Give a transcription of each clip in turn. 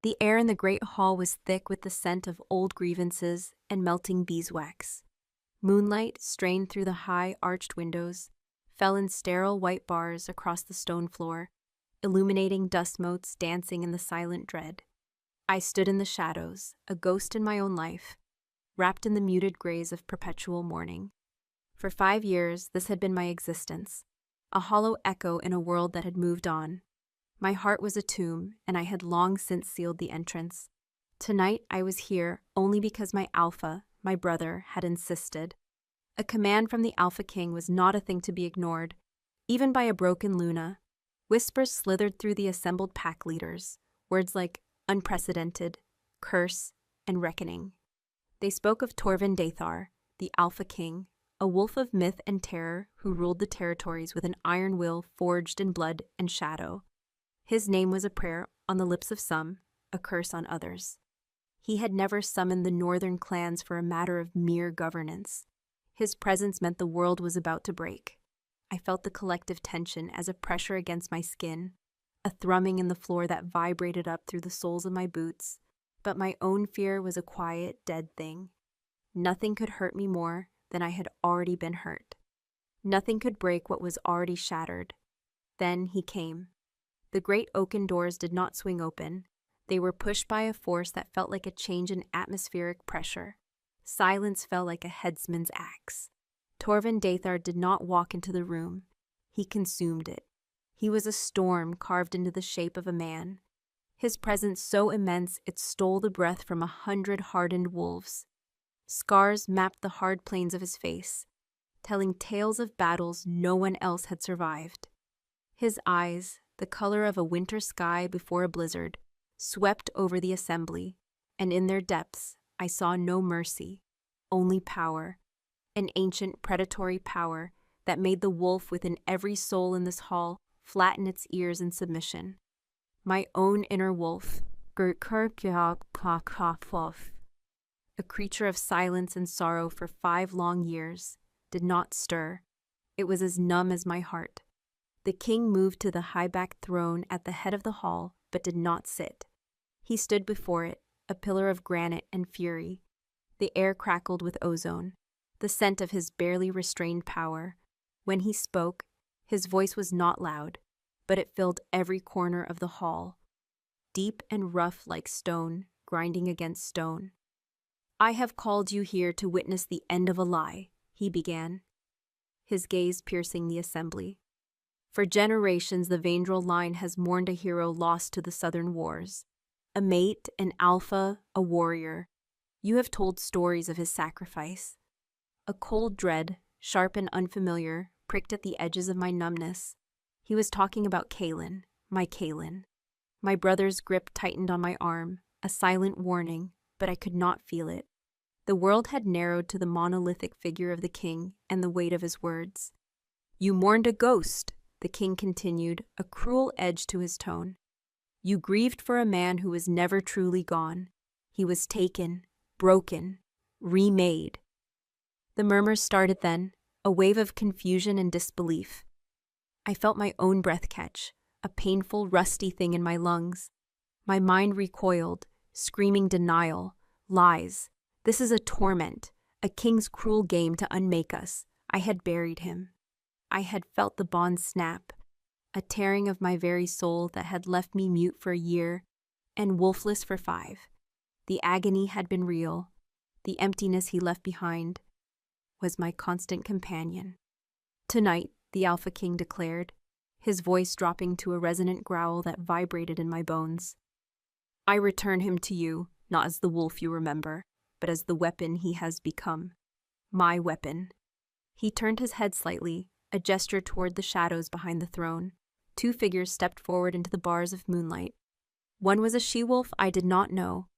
The air in the great hall was thick with the scent of old grievances and melting beeswax. Moonlight, strained through the high, arched windows, fell in sterile white bars across the stone floor, illuminating dust motes dancing in the silent dread. I stood in the shadows, a ghost in my own life, wrapped in the muted grays of perpetual mourning. For 5 years, this had been my existence, a hollow echo in a world that had moved on. My heart was a tomb, and I had long since sealed the entrance. Tonight I was here only because my Alpha, my brother, had insisted. A command from the Alpha King was not a thing to be ignored, even by a broken Luna. Whispers slithered through the assembled pack leaders, words like unprecedented, curse, and reckoning. They spoke of Torvin Dathar, the Alpha King, a wolf of myth and terror who ruled the territories with an iron will forged in blood and shadow. His name was a prayer on the lips of some, a curse on others. He had never summoned the northern clans for a matter of mere governance. His presence meant the world was about to break. I felt the collective tension as a pressure against my skin, a thrumming in the floor that vibrated up through the soles of my boots, but my own fear was a quiet, dead thing. Nothing could hurt me more than I had already been hurt. Nothing could break what was already shattered. Then he came. The great oaken doors did not swing open. They were pushed by a force that felt like a change in atmospheric pressure. Silence fell like a headsman's axe. Torvin Dathar did not walk into the room. He consumed it. He was a storm carved into the shape of a man. His presence so immense it stole the breath from 100 hardened wolves. Scars mapped the hard plains of his face, telling tales of battles no one else had survived. His eyes, the color of a winter sky before a blizzard, swept over the assembly, and in their depths I saw no mercy, only power, an ancient predatory power that made the wolf within every soul in this hall flatten its ears in submission. My own inner wolf, a creature of silence and sorrow for 5 long years, did not stir. It was as numb as my heart. The king moved to the high-backed throne at the head of the hall, but did not sit. He stood before it, a pillar of granite and fury. The air crackled with ozone, the scent of his barely restrained power. When he spoke, his voice was not loud, but it filled every corner of the hall, deep and rough like stone, grinding against stone. "I have called you here to witness the end of a lie," he began, his gaze piercing the assembly. "For generations, the Vandrel line has mourned a hero lost to the Southern Wars. A mate, an alpha, a warrior. You have told stories of his sacrifice. A cold dread, sharp and unfamiliar, pricked at the edges of my numbness. He was talking about Kaelin, my Kaelin. My brother's grip tightened on my arm, a silent warning, but I could not feel it. The world had narrowed to the monolithic figure of the king and the weight of his words. "You mourned a ghost," the king continued, a cruel edge to his tone. "You grieved for a man who was never truly gone. He was taken, broken, remade." The murmurs started then, a wave of confusion and disbelief. I felt my own breath catch, a painful, rusty thing in my lungs. My mind recoiled, screaming denial, lies. This is a torment, a king's cruel game to unmake us. I had buried him. I had felt the bond snap, a tearing of my very soul that had left me mute for a year and wolfless for 5. The agony had been real. The emptiness he left behind was my constant companion. "Tonight," the Alpha King declared, his voice dropping to a resonant growl that vibrated in my bones, "I return him to you, not as the wolf you remember, but as the weapon he has become. My weapon." He turned his head slightly, a gesture toward the shadows behind the throne. 2 figures stepped forward into the bars of moonlight. One was a she-wolf I did not know,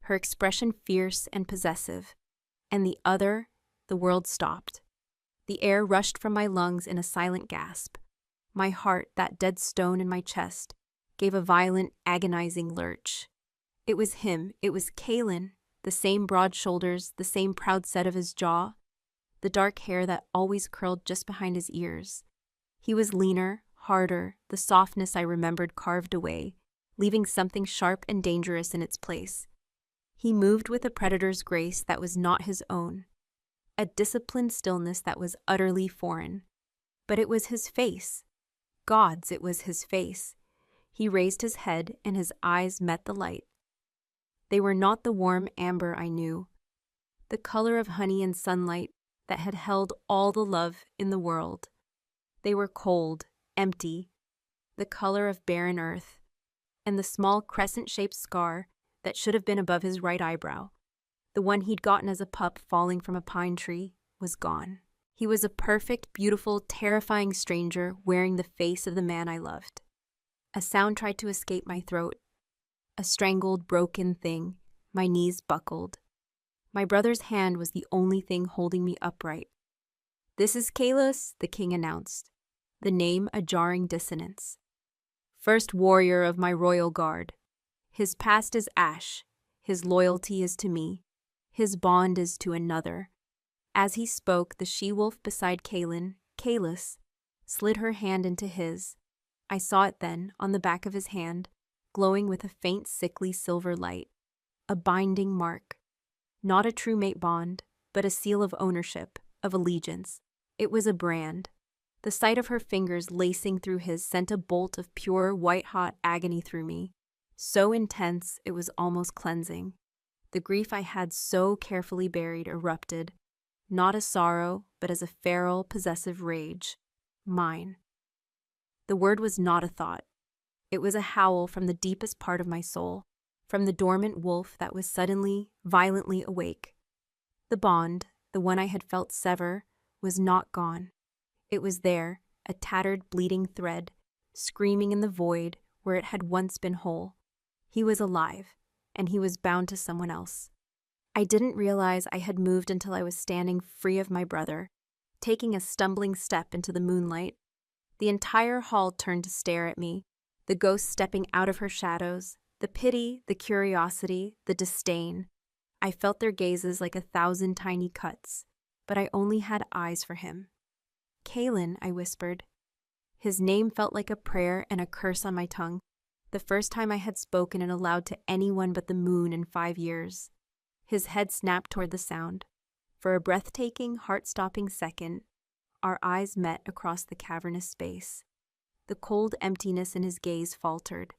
her expression fierce and possessive, and the other, the world stopped. The air rushed from my lungs in a silent gasp. My heart, that dead stone in my chest, gave a violent, agonizing lurch. It was him, it was Kaelin, the same broad shoulders, the same proud set of his jaw, the dark hair that always curled just behind his ears. He was leaner, harder, the softness I remembered carved away, leaving something sharp and dangerous in its place. He moved with a predator's grace that was not his own, a disciplined stillness that was utterly foreign. But it was his face. God's, it was his face. He raised his head, and his eyes met the light. They were not the warm amber I knew, the color of honey and sunlight that had held all the love in the world. They were cold, empty, the color of barren earth, and the small crescent-shaped scar that should have been above his right eyebrow, the one he'd gotten as a pup falling from a pine tree, was gone. He was a perfect, beautiful, terrifying stranger wearing the face of the man I loved. A sound tried to escape my throat, a strangled, broken thing. My knees buckled. My brother's hand was the only thing holding me upright. "This is Kalos," the king announced, the name a jarring dissonance. "First warrior of my royal guard. His past is ash, his loyalty is to me, his bond is to another." As he spoke, the she-wolf beside Kalin, Kalos, slid her hand into his. I saw it then, on the back of his hand, glowing with a faint, sickly silver light. A binding mark. Not a true mate bond, but a seal of ownership, of allegiance. It was a brand. The sight of her fingers lacing through his sent a bolt of pure, white-hot agony through me. So intense, it was almost cleansing. The grief I had so carefully buried erupted, not as sorrow, but as a feral, possessive rage. Mine. The word was not a thought. It was a howl from the deepest part of my soul, from the dormant wolf that was suddenly, violently awake. The bond, the one I had felt sever, was not gone. It was there, a tattered, bleeding thread, screaming in the void where it had once been whole. He was alive, and he was bound to someone else. I didn't realize I had moved until I was standing free of my brother, taking a stumbling step into the moonlight. The entire hall turned to stare at me, the ghost stepping out of her shadows, the pity, the curiosity, the disdain. I felt their gazes like 1,000 tiny cuts, but I only had eyes for him. "Kalin," I whispered. His name felt like a prayer and a curse on my tongue, the first time I had spoken it aloud to anyone but the moon in 5 years. His head snapped toward the sound. For a breathtaking, heart-stopping second, our eyes met across the cavernous space. The cold emptiness in his gaze faltered.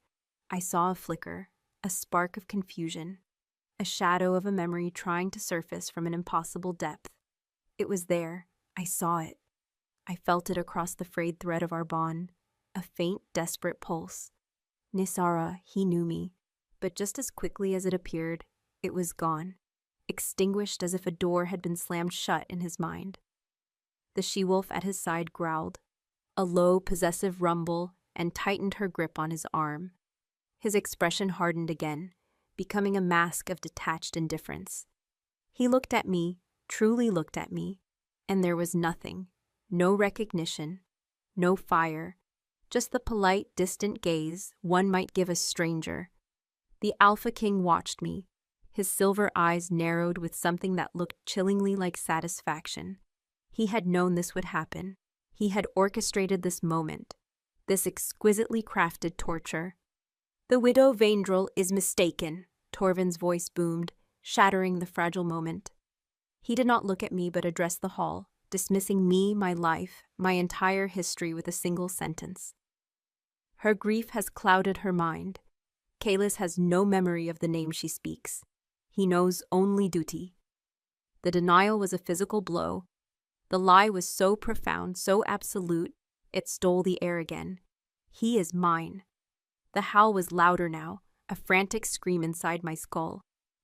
I saw a flicker, a spark of confusion, a shadow of a memory trying to surface from an impossible depth. It was there. I saw it. I felt it across the frayed thread of our bond, a faint, desperate pulse. Nisara, he knew me, but just as quickly as it appeared, it was gone, extinguished as if a door had been slammed shut in his mind. The she-wolf at his side growled, a low, possessive rumble, and tightened her grip on his arm. His expression hardened again, becoming a mask of detached indifference. He looked at me, truly looked at me, and there was nothing, no recognition, no fire, just the polite, distant gaze one might give a stranger. The Alpha King watched me, his silver eyes narrowed with something that looked chillingly like satisfaction. He had known this would happen. He had orchestrated this moment, this exquisitely crafted torture. "The widow Vaindrel is mistaken," Torvin's voice boomed, shattering the fragile moment. He did not look at me but addressed the hall, dismissing me, my life, my entire history with a single sentence. "Her grief has clouded her mind. Kalis has no memory of the name she speaks. He knows only duty." The denial was a physical blow. The lie was so profound, so absolute, it stole the air again. He is mine. The howl was louder now, a frantic scream inside my skull.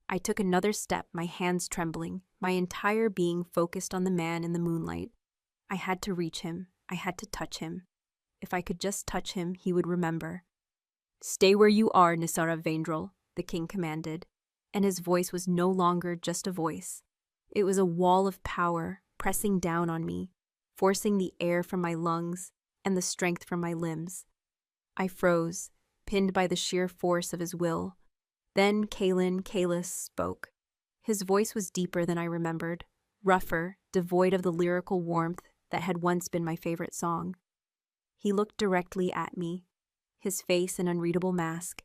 I took another step, my hands trembling, my entire being focused on the man in the moonlight. I had to reach him. I had to touch him. If I could just touch him, he would remember. "Stay where you are, Nisara Vaindrel," the king commanded, and his voice was no longer just a voice. It was a wall of power, pressing down on me, forcing the air from my lungs and the strength from my limbs. I froze, pinned by the sheer force of his will. Then Kalis spoke. His voice was deeper than I remembered, rougher, devoid of the lyrical warmth that had once been my favorite song. He looked directly at me, his face an unreadable mask,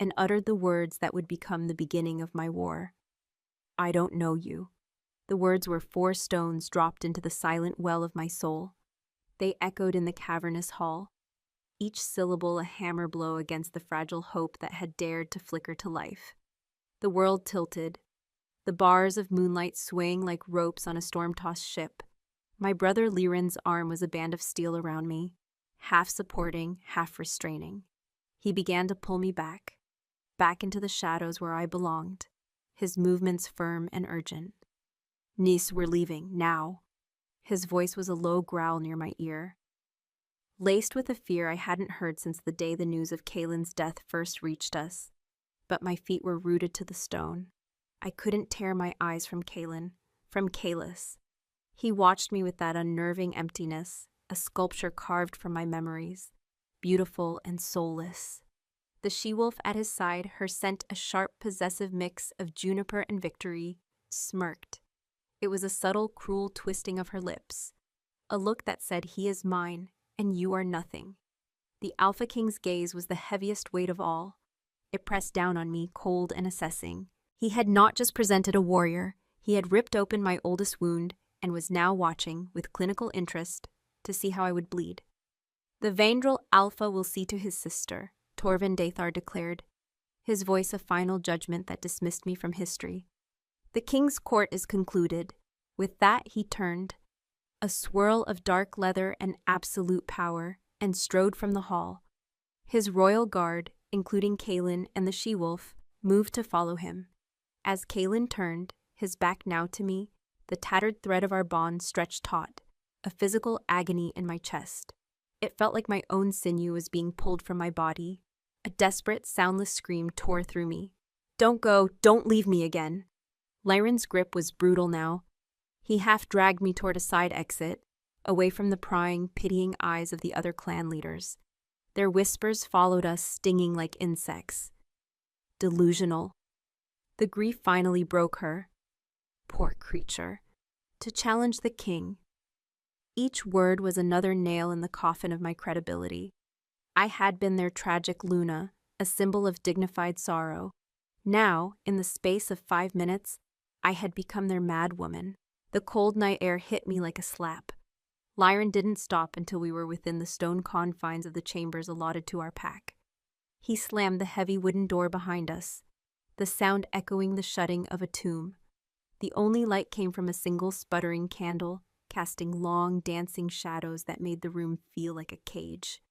and uttered the words that would become the beginning of my war. I don't know you. The words were 4 stones dropped into the silent well of my soul. They echoed in the cavernous hall, each syllable a hammer blow against the fragile hope that had dared to flicker to life. The world tilted, the bars of moonlight swaying like ropes on a storm-tossed ship. My brother Liren's arm was a band of steel around me, half supporting, half restraining. He began to pull me back into the shadows where I belonged, his movements firm and urgent. Nice, we're leaving, now. His voice was a low growl near my ear, laced with a fear I hadn't heard since the day the news of Kaelin's death first reached us. But my feet were rooted to the stone. I couldn't tear my eyes from Kaelin, from Kaelis. He watched me with that unnerving emptiness, a sculpture carved from my memories, beautiful and soulless. The she-wolf at his side, her scent a sharp, possessive mix of juniper and victory, smirked. It was a subtle, cruel twisting of her lips, a look that said, "He is mine, and you are nothing." The Alpha King's gaze was the heaviest weight of all. It pressed down on me, cold and assessing. He had not just presented a warrior, he had ripped open my oldest wound and was now watching, with clinical interest, to see how I would bleed. "The Vandrel Alpha will see to his sister," Torvin Dathar declared, his voice a final judgment that dismissed me from history. "The king's court is concluded." With that he turned, a swirl of dark leather and absolute power, and strode from the hall. His royal guard, including Kaelin and the she-wolf, moved to follow him. As Kaelin turned, his back now to me, the tattered thread of our bond stretched taut, a physical agony in my chest. It felt like my own sinew was being pulled from my body. A desperate, soundless scream tore through me. "Don't go, don't leave me again." Lyron's grip was brutal now. He half dragged me toward a side exit, away from the prying, pitying eyes of the other clan leaders. Their whispers followed us, stinging like insects. Delusional. The grief finally broke her. Poor creature. To challenge the king. Each word was another nail in the coffin of my credibility. I had been their tragic Luna, a symbol of dignified sorrow. Now, in the space of 5 minutes, I had become their mad woman. The cold night air hit me like a slap. Lyron didn't stop until we were within the stone confines of the chambers allotted to our pack. He slammed the heavy wooden door behind us, the sound echoing the shutting of a tomb. The only light came from a single sputtering candle, casting long, dancing shadows that made the room feel like a cage.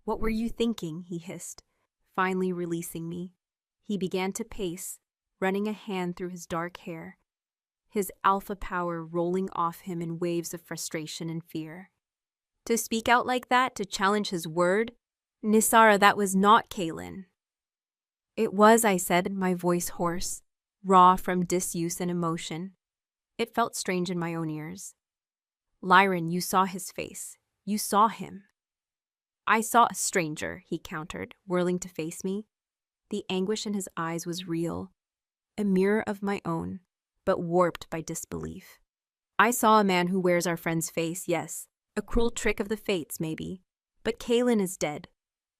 "What were you thinking?" he hissed, finally releasing me. He began to pace, running a hand through his dark hair, his alpha power rolling off him in waves of frustration and fear. "To speak out like that, to challenge his word? Nisara, that was not Kaelin." "It was," I said, my voice hoarse, raw from disuse and emotion. It felt strange in my own ears. "Lyron, you saw his face. You saw him." "I saw a stranger," he countered, whirling to face me. The anguish in his eyes was real, a mirror of my own, but warped by disbelief. "I saw a man who wears our friend's face, yes. A cruel trick of the fates, maybe. But Kaelin is dead.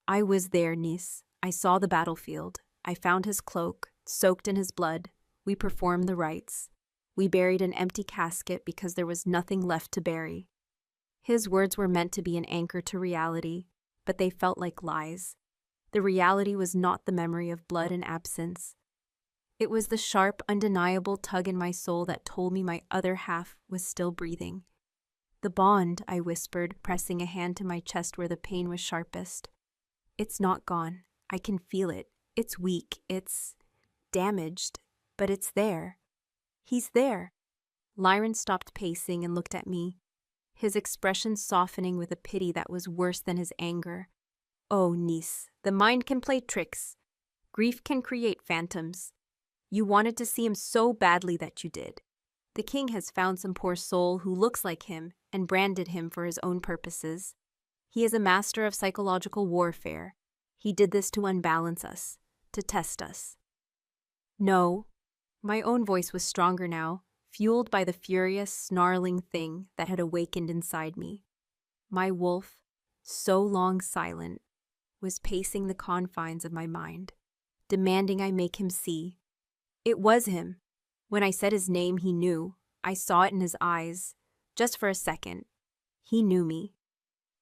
I was there, Nis. I saw the battlefield. I found his cloak, soaked in his blood. We performed the rites. We buried an empty casket because there was nothing left to bury." His words were meant to be an anchor to reality, but they felt like lies. The reality was not the memory of blood and absence. It was the sharp, undeniable tug in my soul that told me my other half was still breathing. "The bond," I whispered, pressing a hand to my chest where the pain was sharpest. "It's not gone. I can feel it. It's weak. It's damaged. But it's there. He's there." Lyron stopped pacing and looked at me, his expression softening with a pity that was worse than his anger. "Oh, Nis, the mind can play tricks. Grief can create phantoms. You wanted to see him so badly that you did. The king has found some poor soul who looks like him and branded him for his own purposes. He is a master of psychological warfare. He did this to unbalance us, to test us." "No." My own voice was stronger now, fueled by the furious, snarling thing that had awakened inside me. My wolf, so long silent, was pacing the confines of my mind. demanding I make him see. It was him. When I said his name, he knew. I saw it in his eyes. Just for a second. He knew me.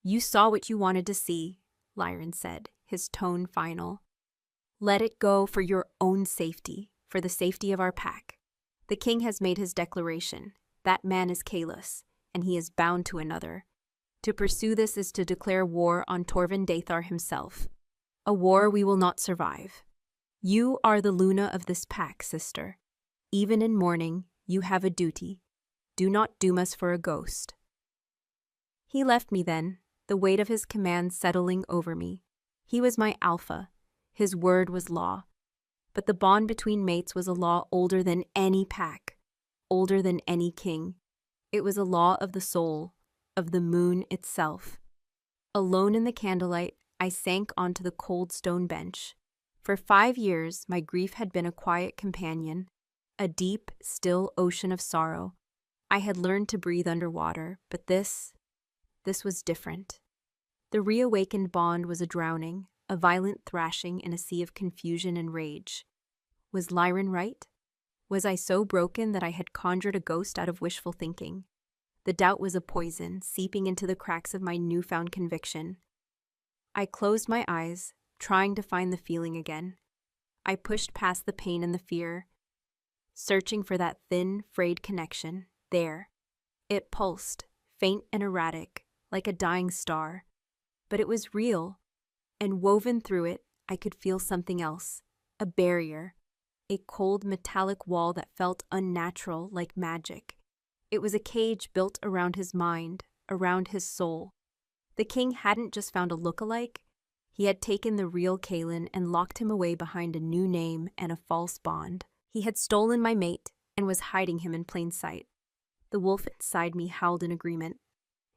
You saw what you wanted to see, Lyron said, his tone final. Let it go for your own safety, for the safety of our pack. The king has made his declaration. That man is Kalis, and he is bound to another. To pursue this is to declare war on Torvin Dathar himself. A war we will not survive. You are the Luna of this pack, sister. Even in mourning, you have a duty. Do not doom us for a ghost. He left me then, the weight of his command settling over me. He was my alpha. His word was law. But the bond between mates was a law older than any pack, older than any king. It was a law of the soul, of the moon itself. Alone in the candlelight, I sank onto the cold stone bench. For 5 years, my grief had been a quiet companion, a deep, still ocean of sorrow. I had learned to breathe underwater, but this was different. The reawakened bond was a drowning, a violent thrashing in a sea of confusion and rage. Was Lyron right? Was I so broken that I had conjured a ghost out of wishful thinking? The doubt was a poison, seeping into the cracks of my newfound conviction. I closed my eyes, trying to find the feeling again. I pushed past the pain and the fear, searching for that thin, frayed connection. There. It pulsed, faint and erratic, like a dying star. But it was real, and woven through it, I could feel something else. A barrier. A cold metallic wall that felt unnatural, like magic. It was a cage built around his mind, around his soul. The king hadn't just found a look-alike. He had taken the real Kalen and locked him away behind a new name and a false bond. He had stolen my mate and was hiding him in plain sight. The wolf inside me howled in agreement.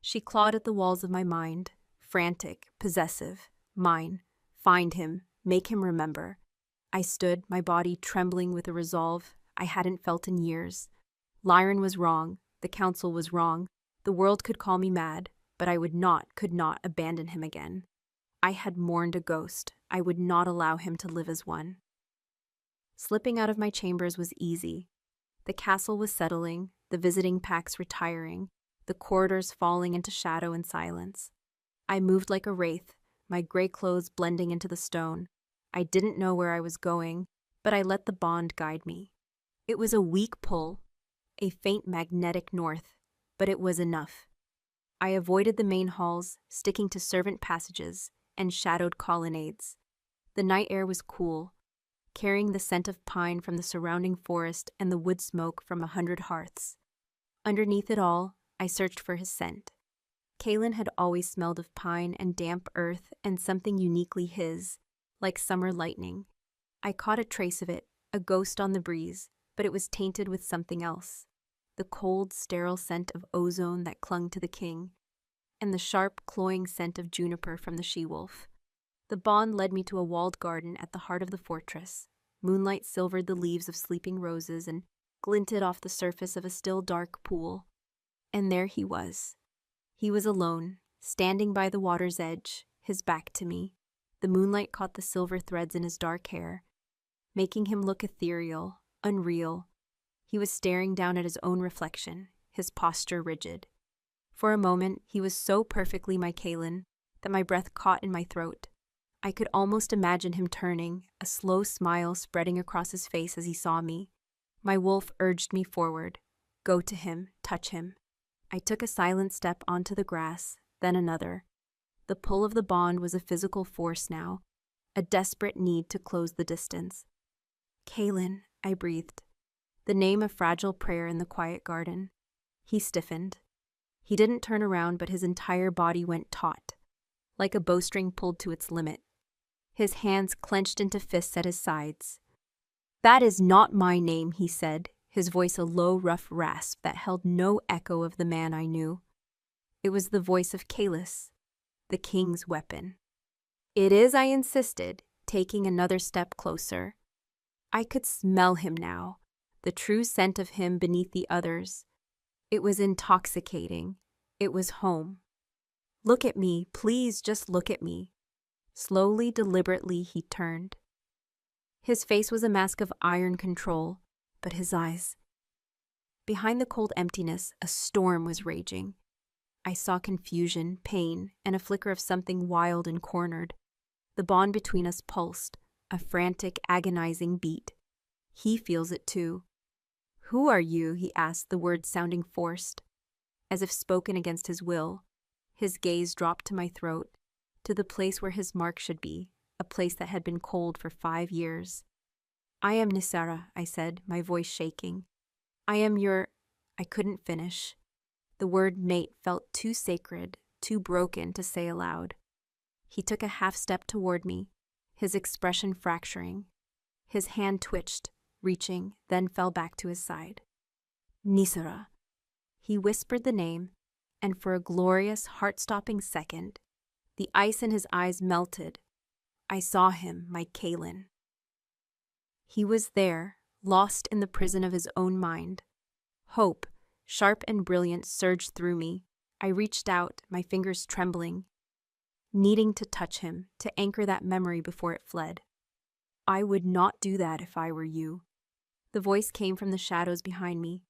She clawed at the walls of my mind, frantic, possessive, mine. Find him, make him remember. I stood, my body trembling with a resolve I hadn't felt in years. Lyron was wrong, the council was wrong, the world could call me mad, but I could not abandon him again. I had mourned a ghost. I would not allow him to live as one. Slipping out of my chambers was easy. The castle was settling, the visiting packs retiring, the corridors falling into shadow and silence. I moved like a wraith, my gray clothes blending into the stone. I didn't know where I was going, but I let the bond guide me. It was a weak pull, a faint magnetic north, but it was enough. I avoided the main halls, sticking to servant passages and shadowed colonnades. The night air was cool, carrying the scent of pine from the surrounding forest and the wood smoke from 100 hearths. Underneath it all, I searched for his scent. Kalen had always smelled of pine and damp earth and something uniquely his, like summer lightning. I caught a trace of it, a ghost on the breeze, but it was tainted with something else. The cold, sterile scent of ozone that clung to the king, and the sharp, cloying scent of juniper from the she-wolf. The bond led me to a walled garden at the heart of the fortress. Moonlight silvered the leaves of sleeping roses and glinted off the surface of a still dark pool. And there he was. He was alone, standing by the water's edge, his back to me. The moonlight caught the silver threads in his dark hair, making him look ethereal, unreal. He was staring down at his own reflection, his posture rigid. For a moment, he was so perfectly my Kalen that my breath caught in my throat. I could almost imagine him turning, a slow smile spreading across his face as he saw me. My wolf urged me forward. Go to him, touch him. I took a silent step onto the grass, then another. The pull of the bond was a physical force now, a desperate need to close the distance. Kalen, I breathed, the name a fragile prayer in the quiet garden. He stiffened. He didn't turn around, but his entire body went taut, like a bowstring pulled to its limit. His hands clenched into fists at his sides. That is not my name, he said, his voice a low, rough rasp that held no echo of the man I knew. It was the voice of Kalis, the king's weapon. It is, I insisted, taking another step closer. I could smell him now, the true scent of him beneath the others. It was intoxicating. It was home. Look at me, please just look at me. Slowly, deliberately, he turned. His face was a mask of iron control, but his eyes. Behind the cold emptiness, a storm was raging. I saw confusion, pain, and a flicker of something wild and cornered. The bond between us pulsed, a frantic, agonizing beat. He feels it too. "Who are you?" he asked, the words sounding forced, as if spoken against his will. His gaze dropped to my throat, to the place where his mark should be, a place that had been cold for 5 years. "I am Nisara," I said, my voice shaking. "I am your—" I couldn't finish. The word mate felt too sacred, too broken to say aloud. He took a half step toward me, his expression fracturing. His hand twitched, reaching, then fell back to his side. "Nisara." He whispered the name, and for a glorious, heart-stopping second, the ice in his eyes melted. I saw him, my Kaelin. He was there, lost in the prison of his own mind. Hope, sharp and brilliant, surged through me. I reached out, my fingers trembling, needing to touch him, to anchor that memory before it fled. "I would not do that if I were you." The voice came from the shadows behind me,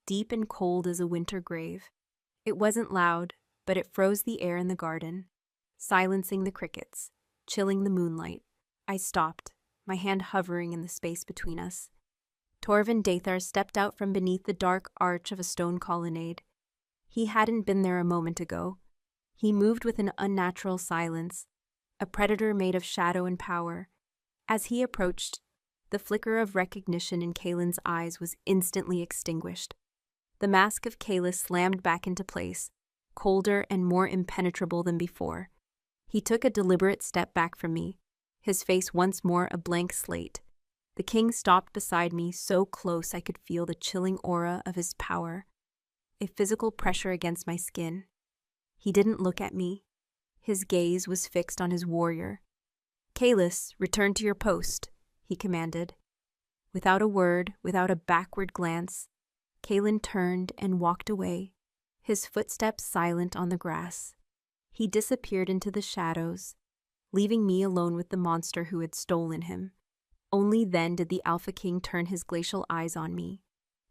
deep and cold as a winter grave. It wasn't loud, but it froze the air in the garden, silencing the crickets, chilling the moonlight. I stopped, my hand hovering in the space between us. Torvin Dathar stepped out from beneath the dark arch of a stone colonnade. He hadn't been there a moment ago. He moved with an unnatural silence, a predator made of shadow and power. As he approached, the flicker of recognition in Kaelin's eyes was instantly extinguished. The mask of Kaelis slammed back into place, colder and more impenetrable than before. He took a deliberate step back from me, his face once more a blank slate. The king stopped beside me, so close I could feel the chilling aura of his power, a physical pressure against my skin. He didn't look at me. His gaze was fixed on his warrior. "Kaelis, return to your post," he commanded. Without a word, without a backward glance, Kaelin turned and walked away, his footsteps silent on the grass. He disappeared into the shadows, leaving me alone with the monster who had stolen him. Only then did the Alpha King turn his glacial eyes on me.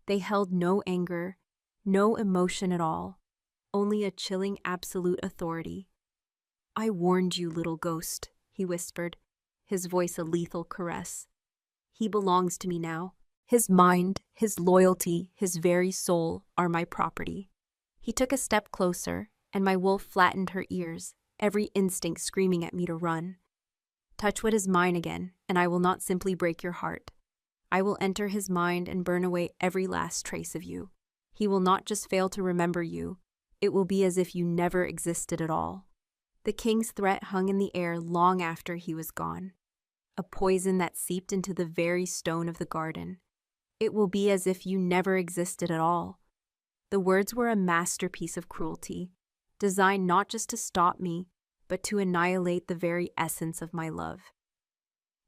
They held no anger, no emotion at all, only a chilling absolute authority. "I warned you, little ghost," he whispered, his voice a lethal caress. "He belongs to me now. His mind, his loyalty, his very soul are my property." He took a step closer, and my wolf flattened her ears, every instinct screaming at me to run. "Touch what is mine again, and I will not simply break your heart. I will enter his mind and burn away every last trace of you. He will not just fail to remember you, it will be as if you never existed at all." The king's threat hung in the air long after he was gone, a poison that seeped into the very stone of the garden. "It will be as if you never existed at all." The words were a masterpiece of cruelty, designed not just to stop me, but to annihilate the very essence of my love.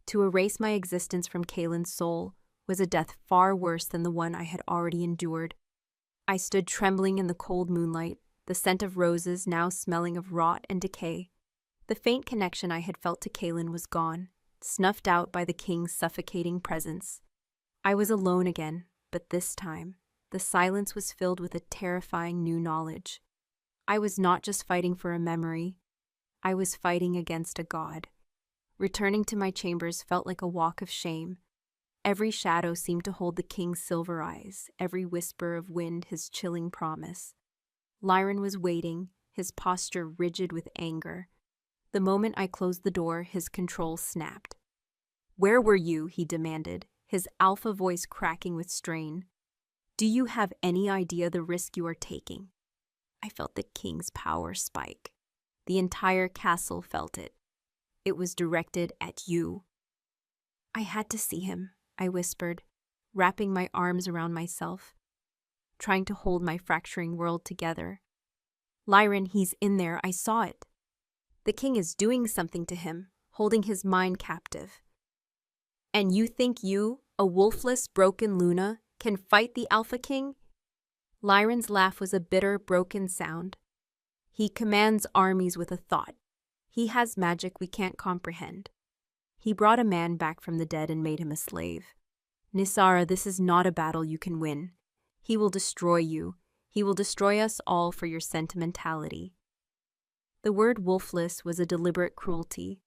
To erase my existence from Kaelin's soul was a death far worse than the one I had already endured. I stood trembling in the cold moonlight, the scent of roses now smelling of rot and decay. The faint connection I had felt to Kaelin was gone, snuffed out by the king's suffocating presence. I was alone again, but this time, the silence was filled with a terrifying new knowledge. I was not just fighting for a memory, I was fighting against a god. Returning to my chambers felt like a walk of shame. Every shadow seemed to hold the king's silver eyes, every whisper of wind his chilling promise. Lyron was waiting, his posture rigid with anger. The moment I closed the door, his control snapped. "Where were you?" he demanded, his alpha voice cracking with strain. "Do you have any idea the risk you are taking?" I felt the king's power spike. The entire castle felt it. It was directed at you. "I had to see him," I whispered, wrapping my arms around myself, trying to hold my fracturing world together. "Lyron, he's in there, I saw it. The king is doing something to him, holding his mind captive. And you think you, a wolfless, broken Luna, can fight the Alpha King?" Lyron's laugh was a bitter, broken sound. "He commands armies with a thought. He has magic we can't comprehend. He brought a man back from the dead and made him a slave. Nisara, this is not a battle you can win. He will destroy you. He will destroy us all for your sentimentality. The word wolfless was a deliberate cruelty,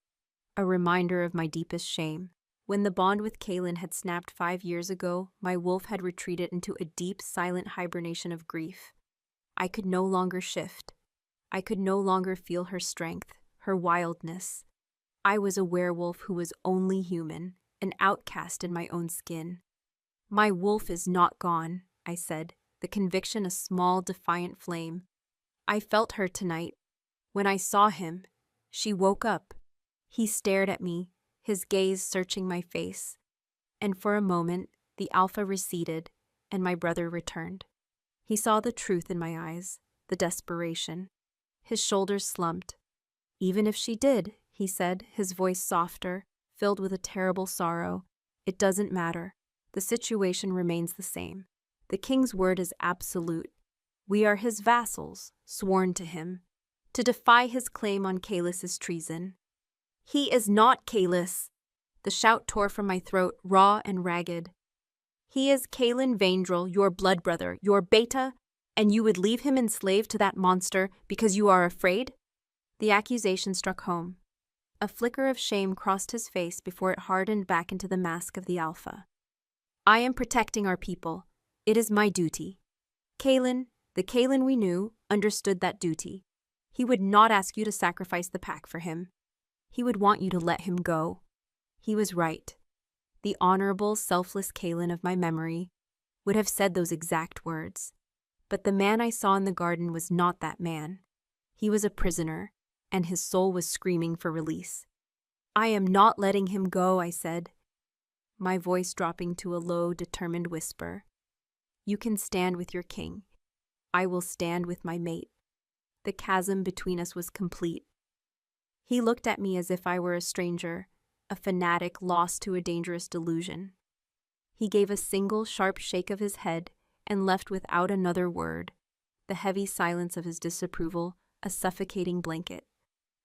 a reminder of my deepest shame. When the bond with Kaelin had snapped 5 years ago, my wolf had retreated into a deep, silent hibernation of grief. I could no longer shift. I could no longer feel her strength, her wildness. I was a werewolf who was only human, an outcast in my own skin. My wolf is not gone, I said, the conviction a small, defiant flame. I felt her tonight. When I saw him, she woke up. He stared at me, his gaze searching my face. And for a moment, the alpha receded, and my brother returned. He saw the truth in my eyes, the desperation. His shoulders slumped. Even if she did, he said, his voice softer, filled with a terrible sorrow, it doesn't matter. The situation remains the same. The king's word is absolute. We are his vassals, sworn to him. To defy his claim on Kaelis is treason. He is not Kaelis. The shout tore from my throat, raw and ragged. He is Kaelin Vaindrel, your blood brother, your beta, and you would leave him enslaved to that monster because you are afraid? The accusation struck home. A flicker of shame crossed his face before it hardened back into the mask of the alpha. I am protecting our people. It is my duty. Kaelin, the Kaelin we knew, understood that duty. He would not ask you to sacrifice the pack for him. He would want you to let him go. He was right. The honorable, selfless Kaelin of my memory would have said those exact words. But the man I saw in the garden was not that man. He was a prisoner, and his soul was screaming for release. I am not letting him go, I said, my voice dropping to a low, determined whisper. You can stand with your king. I will stand with my mate. The chasm between us was complete. He looked at me as if I were a stranger, a fanatic lost to a dangerous delusion. He gave a single sharp shake of his head and left without another word, the heavy silence of his disapproval a suffocating blanket.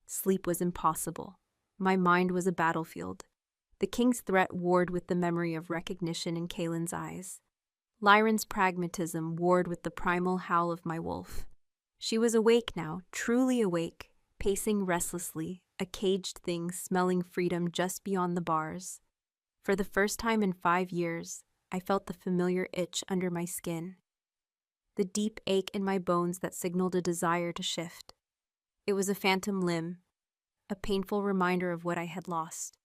Sleep was impossible. My mind was a battlefield. The king's threat warred with the memory of recognition in Kaelin's eyes. Lyran's pragmatism warred with the primal howl of my wolf. She was awake now, truly awake, pacing restlessly, a caged thing smelling freedom just beyond the bars. For the first time in 5 years, I felt the familiar itch under my skin, the deep ache in my bones that signaled a desire to shift. It was a phantom limb, a painful reminder of what I had lost.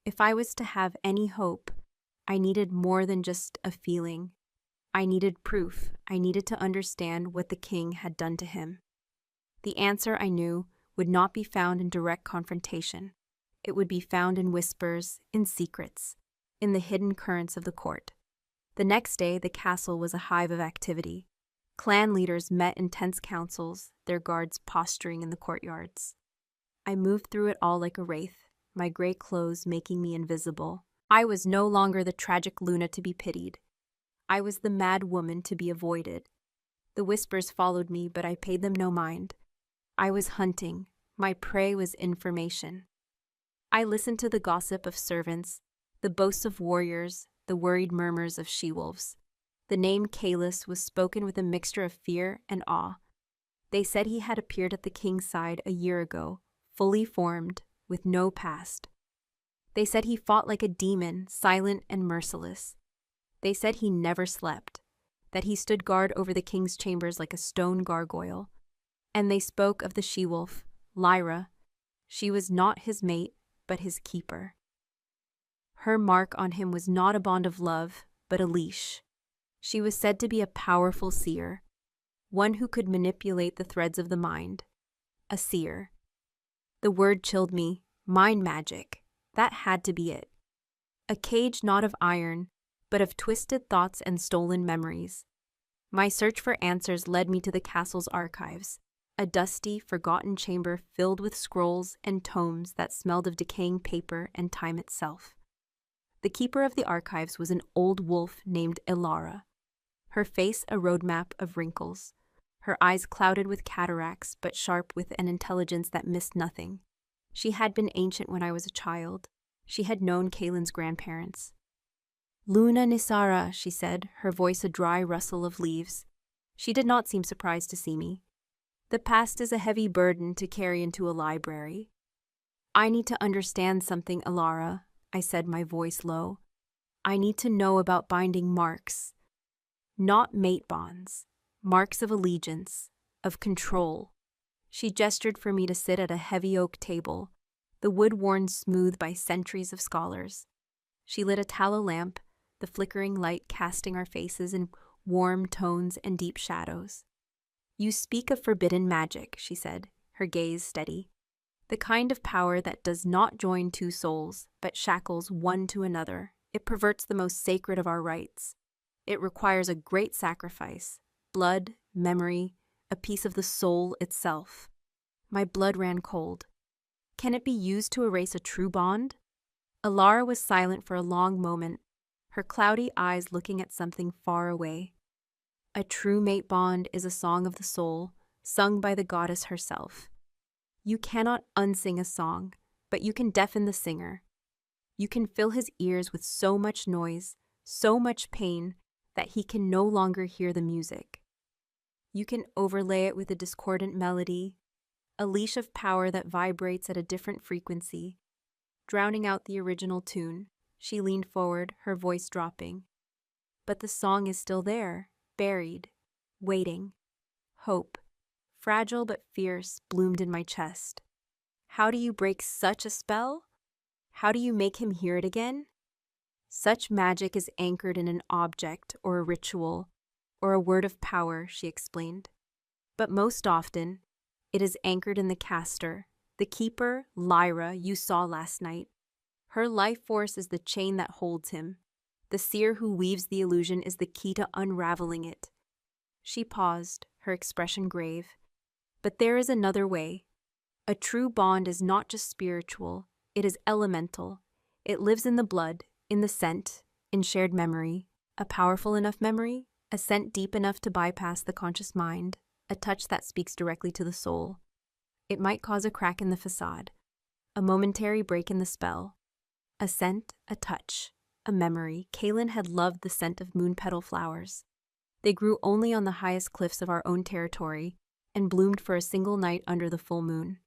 If I was to have any hope, I needed more than just a feeling. I needed proof. I needed to understand what the king had done to him. The answer, I knew, would not be found in direct confrontation. It would be found in whispers, in secrets, in the hidden currents of the court. The next day, the castle was a hive of activity. Clan leaders met in tense councils, their guards posturing in the courtyards. I moved through it all like a wraith, my gray clothes making me invisible. I was no longer the tragic Luna to be pitied. I was the mad woman to be avoided. The whispers followed me, but I paid them no mind. I was hunting. My prey was information. I listened to the gossip of servants, the boasts of warriors, the worried murmurs of she-wolves. The name Kaelis was spoken with a mixture of fear and awe. They said he had appeared at the king's side a year ago, fully formed, with no past. They said he fought like a demon, silent and merciless. They said he never slept, that he stood guard over the king's chambers like a stone gargoyle. And they spoke of the she-wolf, Lyra. She was not his mate, but his keeper. Her mark on him was not a bond of love, but a leash. She was said to be a powerful seer, one who could manipulate the threads of the mind. A seer. The word chilled me. Mind magic. That had to be it. A cage not of iron, but of twisted thoughts and stolen memories. My search for answers led me to the castle's archives, a dusty, forgotten chamber filled with scrolls and tomes that smelled of decaying paper and time itself. The keeper of the archives was an old wolf named Ilara, her face a roadmap of wrinkles, her eyes clouded with cataracts but sharp with an intelligence that missed nothing. She had been ancient when I was a child, She had known Kaylin's grandparents. "Luna Nisara," she said, her voice a dry rustle of leaves. She did not seem surprised to see me. "The past is a heavy burden to carry into a library." "I need to understand something, Alara," I said, my voice low. "I need to know about binding marks. Not mate bonds, marks of allegiance, of control." She gestured for me to sit at a heavy oak table, the wood worn smooth by centuries of scholars. She lit a tallow lamp, the flickering light casting our faces in warm tones and deep shadows. "You speak of forbidden magic," she said, her gaze steady. "The kind of power that does not join two souls, but shackles one to another. It perverts the most sacred of our rights. It requires a great sacrifice, blood, memory, a piece of the soul itself." My blood ran cold. "Can it be used to erase a true bond?" Alara was silent for a long moment, her cloudy eyes looking at something far away. "A true mate bond is a song of the soul, sung by the goddess herself. You cannot unsing a song, but you can deafen the singer. You can fill his ears with so much noise, so much pain, that he can no longer hear the music. You can overlay it with a discordant melody, a leash of power that vibrates at a different frequency, drowning out the original tune." She leaned forward, her voice dropping. "But the song is still there, buried, waiting. Hope, fragile but fierce, bloomed in my chest. How do you break such a spell? How do you make him hear it again? Such magic is anchored in an object or a ritual or a word of power," she explained. "But most often, it is anchored in the caster, the keeper, Lyra, you saw last night. Her life force is the chain that holds him. The seer who weaves the illusion is the key to unraveling it." She paused, her expression grave. "But there is another way. A true bond is not just spiritual, it is elemental. It lives in the blood, in the scent, in shared memory. A powerful enough memory, a scent deep enough to bypass the conscious mind, a touch that speaks directly to the soul. It might cause a crack in the facade, a momentary break in the spell. A scent, a touch, a memory. Kaylin had loved the scent of moon petal flowers. They grew only on the highest cliffs of our own territory and bloomed for a single night under the full moon.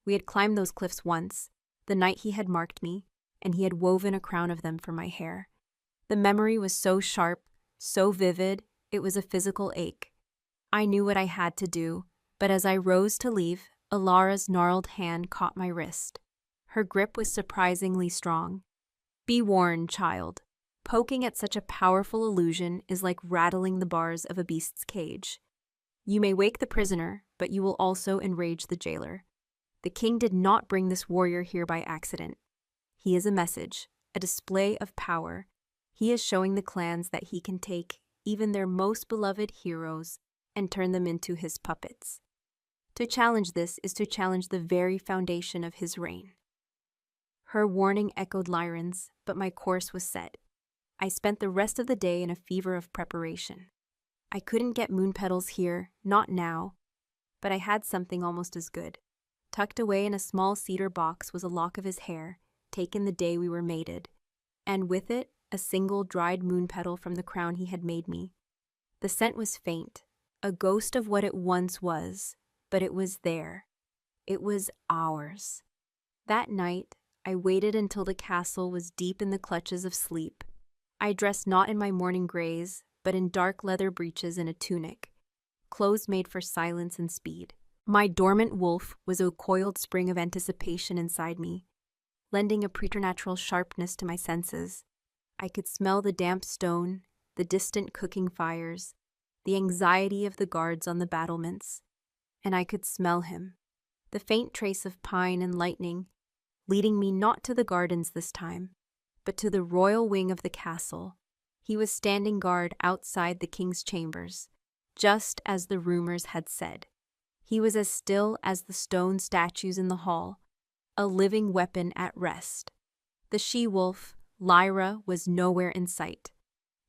We had climbed those cliffs once, the night he had marked me, and he had woven a crown of them for my hair. The memory was so sharp, so vivid, it was a physical ache. I knew what I had to do, but as I rose to leave, Alara's gnarled hand caught my wrist. Her grip was surprisingly strong. "Be warned, child. Poking at such a powerful illusion is like rattling the bars of a beast's cage. You may wake the prisoner, but you will also enrage the jailer. The king did not bring this warrior here by accident. He is a message, a display of power. He is showing the clans that he can take even their most beloved heroes and turn them into his puppets. To challenge this is to challenge the very foundation of his reign." Her warning echoed Lyran's, but my course was set. I spent the rest of the day in a fever of preparation. I couldn't get moon petals here, not now, but I had something almost as good. Tucked away in a small cedar box was a lock of his hair, taken the day we were mated, and with it, a single dried moon petal from the crown he had made me. The scent was faint, a ghost of what it once was, but it was there. It was ours. That night, I waited until the castle was deep in the clutches of sleep. I dressed not in my morning grays, but in dark leather breeches and a tunic, clothes made for silence and speed. My dormant wolf was a coiled spring of anticipation inside me, lending a preternatural sharpness to my senses. I could smell the damp stone, the distant cooking fires, the anxiety of the guards on the battlements, and I could smell him, the faint trace of pine and lightning, leading me not to the gardens this time, but to the royal wing of the castle. He was standing guard outside the king's chambers, just as the rumors had said. He was as still as the stone statues in the hall, a living weapon at rest. The she-wolf, Lyra, was nowhere in sight.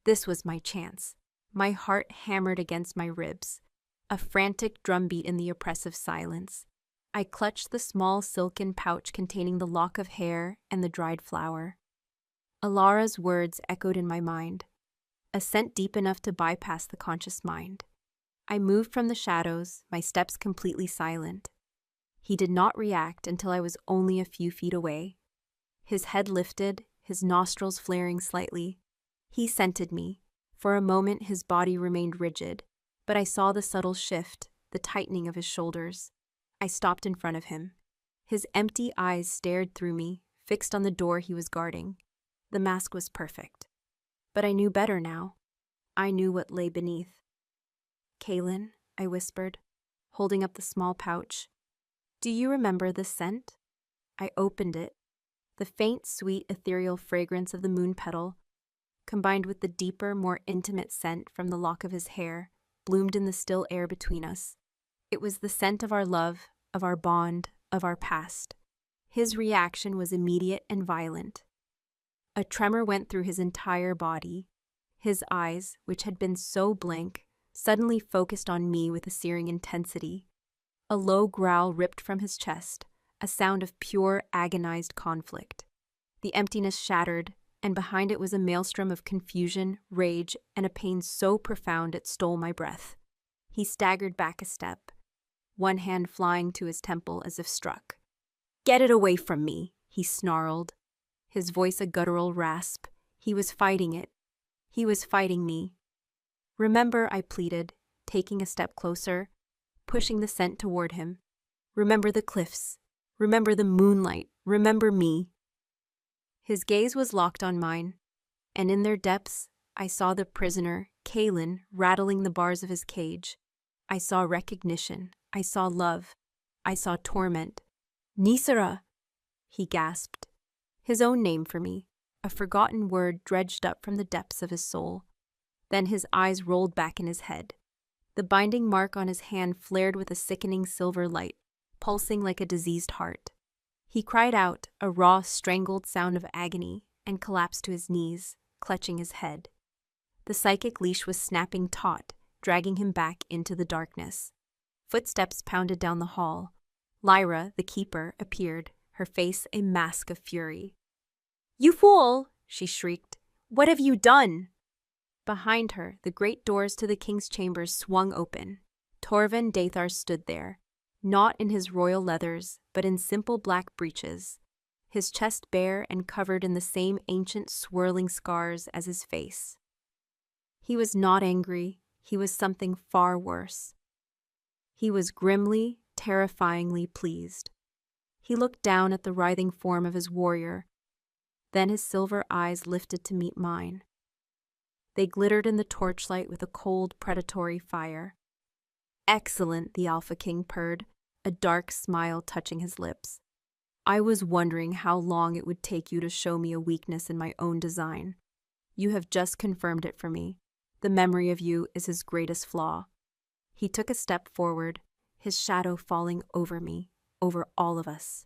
This was my chance. My heart hammered against my ribs, a frantic drumbeat in the oppressive silence. I clutched the small silken pouch containing the lock of hair and the dried flower. Alara's words echoed in my mind, a scent deep enough to bypass the conscious mind. I moved from the shadows, my steps completely silent. He did not react until I was only a few feet away. His head lifted, his nostrils flaring slightly. He scented me. For a moment his body remained rigid, but I saw the subtle shift, the tightening of his shoulders. I stopped in front of him. His empty eyes stared through me, fixed on the door he was guarding. The mask was perfect. But I knew better now. I knew what lay beneath. "Kaylin," I whispered, holding up the small pouch. "Do you remember this scent?" I opened it. The faint, sweet, ethereal fragrance of the moon petal, combined with the deeper, more intimate scent from the lock of his hair, bloomed in the still air between us. It was the scent of our love, of our bond, of our past. His reaction was immediate and violent. A tremor went through his entire body. His eyes, which had been so blank, suddenly focused on me with a searing intensity. A low growl ripped from his chest, a sound of pure, agonized conflict. The emptiness shattered, and behind it was a maelstrom of confusion, rage, and a pain so profound it stole my breath. He staggered back a step, one hand flying to his temple as if struck. "Get it away from me," he snarled, his voice a guttural rasp. He was fighting it. He was fighting me. "Remember," I pleaded, taking a step closer, pushing the scent toward him. "Remember the cliffs. Remember the moonlight. Remember me." His gaze was locked on mine, and in their depths, I saw the prisoner, Kaylin, rattling the bars of his cage. I saw recognition. I saw love. I saw torment. "Nisara!" he gasped. His own name for me, a forgotten word dredged up from the depths of his soul. Then his eyes rolled back in his head. The binding mark on his hand flared with a sickening silver light, pulsing like a diseased heart. He cried out, a raw, strangled sound of agony, and collapsed to his knees, clutching his head. The psychic leash was snapping taut, dragging him back into the darkness. Footsteps pounded down the hall. Lyra, the keeper, appeared, her face a mask of fury. "You fool!" she shrieked. "What have you done?" Behind her, the great doors to the king's chambers swung open. Torvin Dathar stood there, not in his royal leathers, but in simple black breeches, his chest bare and covered in the same ancient swirling scars as his face. He was not angry, he was something far worse. He was grimly, terrifyingly pleased. He looked down at the writhing form of his warrior, then his silver eyes lifted to meet mine. They glittered in the torchlight with a cold, predatory fire. "Excellent," the Alpha King purred, a dark smile touching his lips. "I was wondering how long it would take you to show me a weakness in my own design. You have just confirmed it for me. The memory of you is his greatest flaw." He took a step forward, his shadow falling over me, over all of us.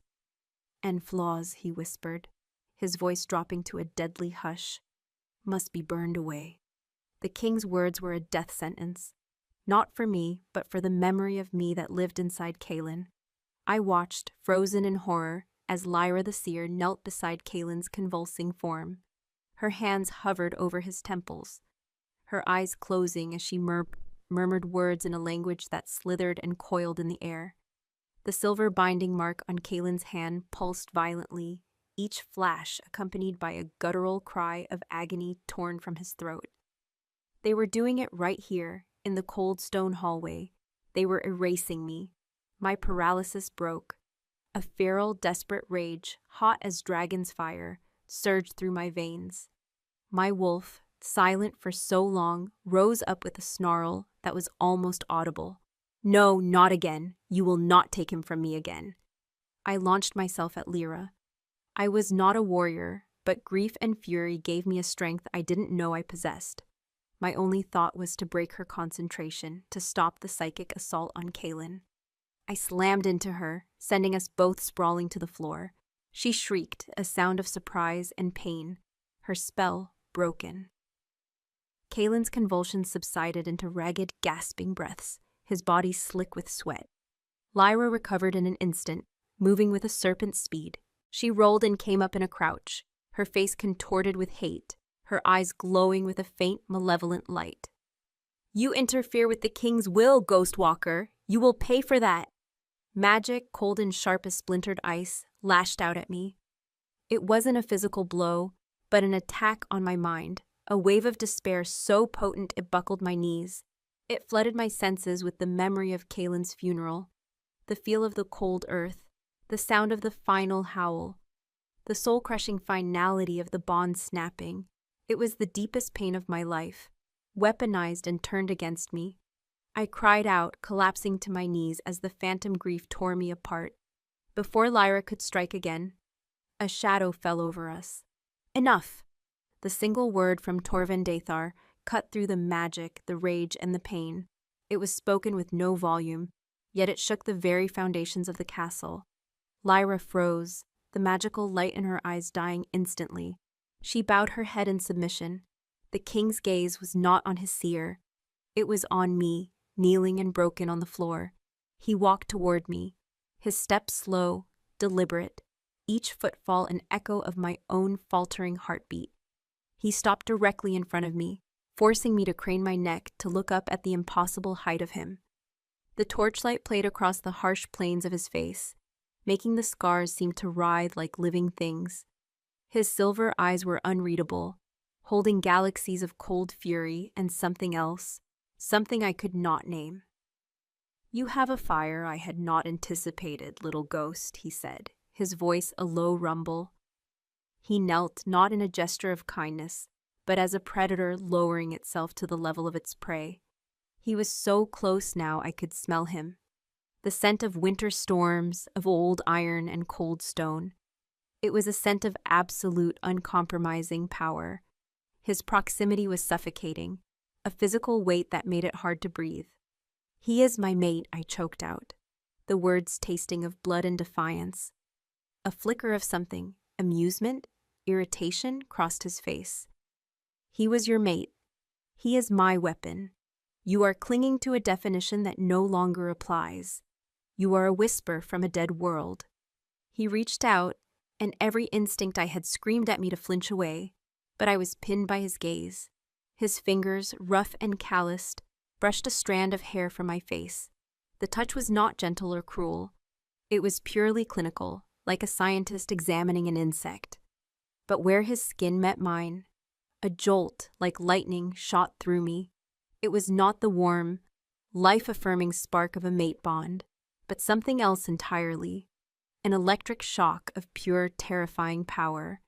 "And flaws," he whispered, his voice dropping to a deadly hush, "must be burned away." The king's words were a death sentence. Not for me, but for the memory of me that lived inside Kaylin. I watched, frozen in horror, as Lyra the seer knelt beside Kaylin's convulsing form. Her hands hovered over his temples, her eyes closing as she murmured words in a language that slithered and coiled in the air. The silver binding mark on Kaylin's hand pulsed violently, each flash accompanied by a guttural cry of agony torn from his throat. They were doing it right here, in the cold stone hallway. They were erasing me. My paralysis broke. A feral, desperate rage, hot as dragon's fire, surged through my veins. My wolf, silent for so long, rose up with a snarl that was almost audible. "No, not again. You will not take him from me again." I launched myself at Lyra. I was not a warrior, but grief and fury gave me a strength I didn't know I possessed. My only thought was to break her concentration, to stop the psychic assault on Kaylin. I slammed into her, sending us both sprawling to the floor. She shrieked, a sound of surprise and pain, her spell broken. Kaylin's convulsions subsided into ragged, gasping breaths, his body slick with sweat. Lyra recovered in an instant, moving with a serpent's speed. She rolled and came up in a crouch, her face contorted with hate, her eyes glowing with a faint, malevolent light. "You interfere with the king's will, Ghost Walker. You will pay for that." Magic, cold and sharp as splintered ice, lashed out at me. It wasn't a physical blow, but an attack on my mind, a wave of despair so potent it buckled my knees. It flooded my senses with the memory of Kaylin's funeral, the feel of the cold earth, the sound of the final howl, the soul-crushing finality of the bond snapping. It was the deepest pain of my life, weaponized and turned against me. I cried out, collapsing to my knees as the phantom grief tore me apart. Before Lyra could strike again, a shadow fell over us. Enough! The single word from Torvin Dathar cut through the magic, the rage, and the pain. It was spoken with no volume, yet it shook the very foundations of the castle. Lyra froze, the magical light in her eyes dying instantly. She bowed her head in submission. The king's gaze was not on his seer. It was on me, kneeling and broken on the floor. He walked toward me, his steps slow, deliberate, each footfall an echo of my own faltering heartbeat. He stopped directly in front of me, forcing me to crane my neck to look up at the impossible height of him. The torchlight played across the harsh planes of his face, making the scars seem to writhe like living things. His silver eyes were unreadable, holding galaxies of cold fury and something else, something I could not name. "You have a fire I had not anticipated, little ghost," he said, his voice a low rumble. He knelt, not in a gesture of kindness, but as a predator lowering itself to the level of its prey. He was so close now I could smell him. The scent of winter storms, of old iron and cold stone. It was a scent of absolute, uncompromising power. His proximity was suffocating, a physical weight that made it hard to breathe. "He is my mate," I choked out, the words tasting of blood and defiance. A flicker of something, amusement, irritation, crossed his face. "He was your mate. He is my weapon. You are clinging to a definition that no longer applies. You are a whisper from a dead world." He reached out, and every instinct I had screamed at me to flinch away, but I was pinned by his gaze. His fingers, rough and calloused, brushed a strand of hair from my face. The touch was not gentle or cruel. It was purely clinical, like a scientist examining an insect. But where his skin met mine, a jolt like lightning shot through me. It was not the warm, life-affirming spark of a mate bond, but something else entirely. An electric shock of pure, terrifying power.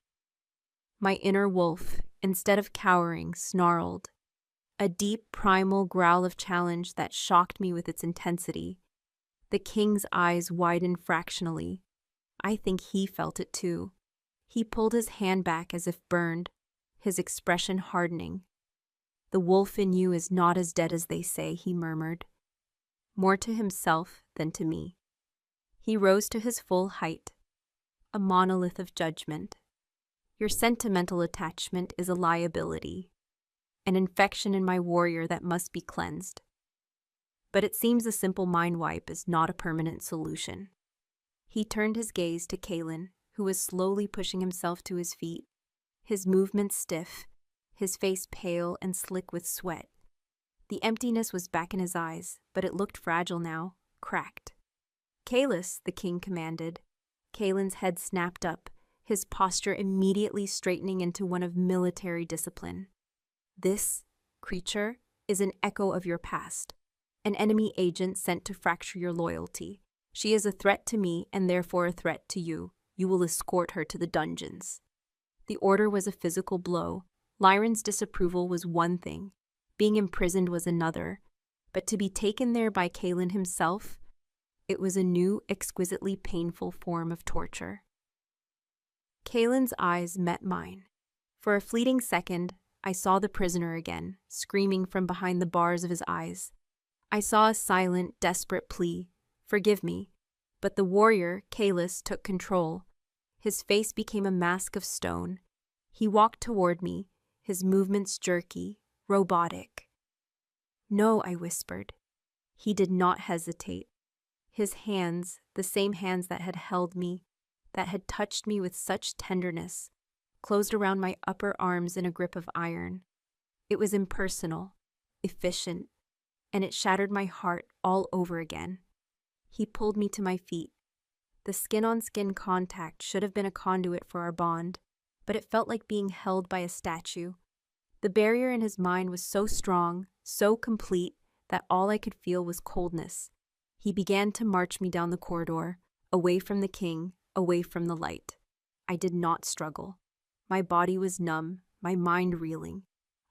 My inner wolf, instead of cowering, snarled. A deep, primal growl of challenge that shocked me with its intensity. The king's eyes widened fractionally. I think he felt it too. He pulled his hand back as if burned, his expression hardening. "The wolf in you is not as dead as they say," he murmured, more to himself than to me. He rose to his full height, a monolith of judgment. "Your sentimental attachment is a liability, an infection in my warrior that must be cleansed. But it seems a simple mind wipe is not a permanent solution." He turned his gaze to Kaylin, who was slowly pushing himself to his feet, his movements stiff, his face pale and slick with sweat. The emptiness was back in his eyes, but it looked fragile now, cracked. "Kalis," the king commanded. Kaylin's head snapped up, his posture immediately straightening into one of military discipline. "This creature is an echo of your past, an enemy agent sent to fracture your loyalty. She is a threat to me and therefore a threat to you. You will escort her to the dungeons." The order was a physical blow. Lyron's disapproval was one thing. Being imprisoned was another. But to be taken there by Kaylin himself, it was a new, exquisitely painful form of torture. Kaylin's eyes met mine. For a fleeting second, I saw the prisoner again, screaming from behind the bars of his eyes. I saw a silent, desperate plea, "Forgive me." But the warrior, Kalis, took control. His face became a mask of stone. He walked toward me, his movements jerky, robotic. "No," I whispered. He did not hesitate. His hands, the same hands that had held me, that had touched me with such tenderness, closed around my upper arms in a grip of iron. It was impersonal, efficient, and it shattered my heart all over again. He pulled me to my feet. The skin-on-skin contact should have been a conduit for our bond, but it felt like being held by a statue. The barrier in his mind was so strong, so complete, that all I could feel was coldness. He began to march me down the corridor, away from the king, away from the light. I did not struggle. My body was numb, my mind reeling.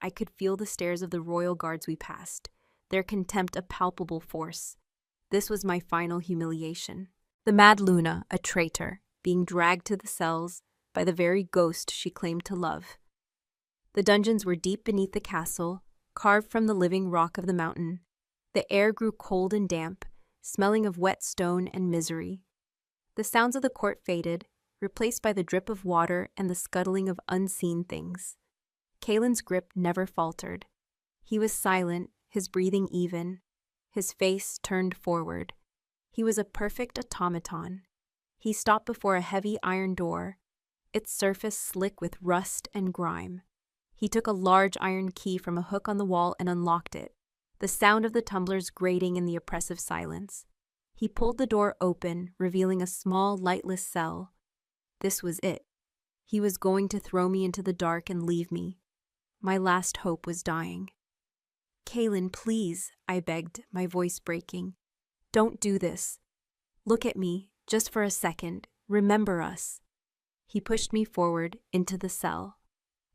I could feel the stares of the royal guards we passed, their contempt a palpable force. This was my final humiliation. The mad Luna, a traitor, being dragged to the cells by the very ghost she claimed to love. The dungeons were deep beneath the castle, carved from the living rock of the mountain. The air grew cold and damp, smelling of wet stone and misery. The sounds of the court faded, replaced by the drip of water and the scuttling of unseen things. Kalen's grip never faltered. He was silent, his breathing even, his face turned forward. He was a perfect automaton. He stopped before a heavy iron door, its surface slick with rust and grime. He took a large iron key from a hook on the wall and unlocked it, the sound of the tumblers grating in the oppressive silence. He pulled the door open, revealing a small, lightless cell. This was it. He was going to throw me into the dark and leave me. My last hope was dying. "Kalen, please," I begged, my voice breaking. "Don't do this. Look at me, just for a second. Remember us." He pushed me forward into the cell.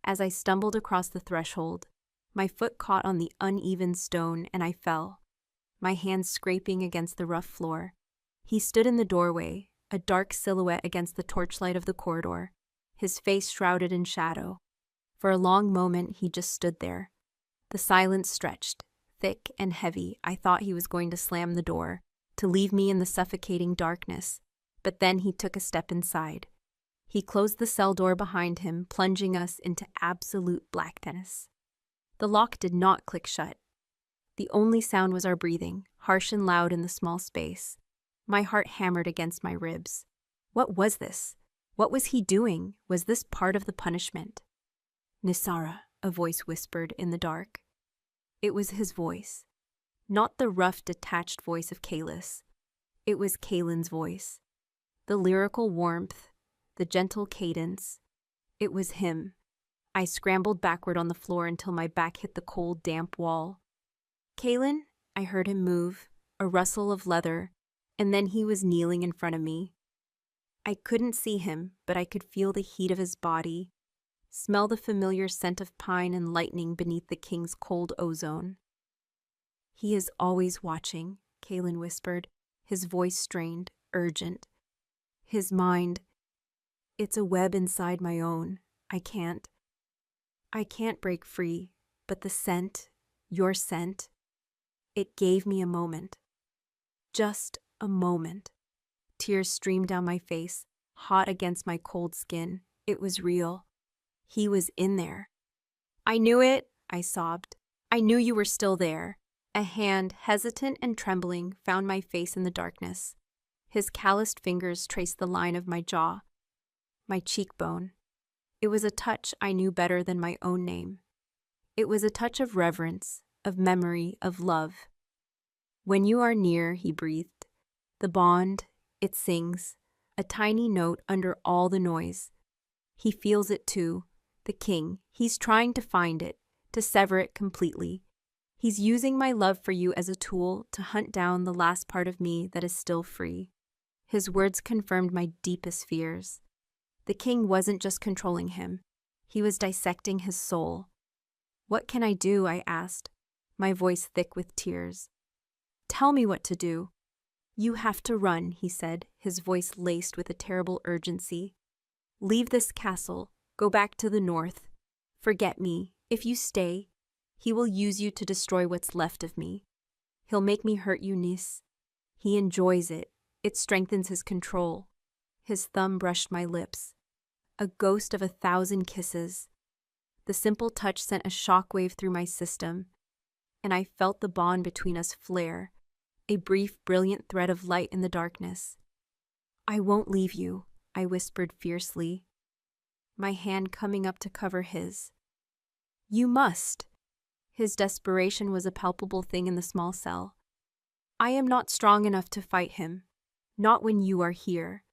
As I stumbled across the threshold, my foot caught on the uneven stone and I fell, my hands scraping against the rough floor. He stood in the doorway, a dark silhouette against the torchlight of the corridor, his face shrouded in shadow. For a long moment, he just stood there. The silence stretched, thick and heavy. I thought he was going to slam the door, to leave me in the suffocating darkness, but then he took a step inside. He closed the cell door behind him, plunging us into absolute blackness. The lock did not click shut. The only sound was our breathing, harsh and loud in the small space. My heart hammered against my ribs. What was this? What was he doing? Was this part of the punishment? "Nisara," a voice whispered in the dark. It was his voice. Not the rough, detached voice of Kalis. It was Kalen's voice. The lyrical warmth, the gentle cadence. It was him. I scrambled backward on the floor until my back hit the cold, damp wall. "Kalen?" I heard him move, a rustle of leather, and then he was kneeling in front of me. I couldn't see him, but I could feel the heat of his body, smell the familiar scent of pine and lightning beneath the king's cold ozone. "He is always watching," Kalen whispered, his voice strained, urgent. "His mind, it's a web inside my own. I can't break free, but the scent, your scent, it gave me a moment. Just a moment." Tears streamed down my face, hot against my cold skin. It was real. He was in there. "I knew it," I sobbed. "I knew you were still there." A hand, hesitant and trembling, found my face in the darkness. His calloused fingers traced the line of my jaw, my cheekbone. It was a touch I knew better than my own name. It was a touch of reverence, of memory, of love. "When you are near," he breathed. "The bond, it sings, a tiny note under all the noise. He feels it too, the king. He's trying to find it, to sever it completely. He's using my love for you as a tool to hunt down the last part of me that is still free." His words confirmed my deepest fears. The king wasn't just controlling him. He was dissecting his soul. "What can I do?" I asked, my voice thick with tears. "Tell me what to do." "You have to run," he said, his voice laced with a terrible urgency. "Leave this castle. Go back to the north. Forget me. If you stay, he will use you to destroy what's left of me. He'll make me hurt you, Nis. He enjoys it. It strengthens his control." His thumb brushed my lips. A ghost of 1,000 kisses. The simple touch sent a shockwave through my system, and I felt the bond between us flare, a brief, brilliant thread of light in the darkness. "I won't leave you," I whispered fiercely, my hand coming up to cover his. "You must." His desperation was a palpable thing in the small cell. "I am not strong enough to fight him, not when you are here.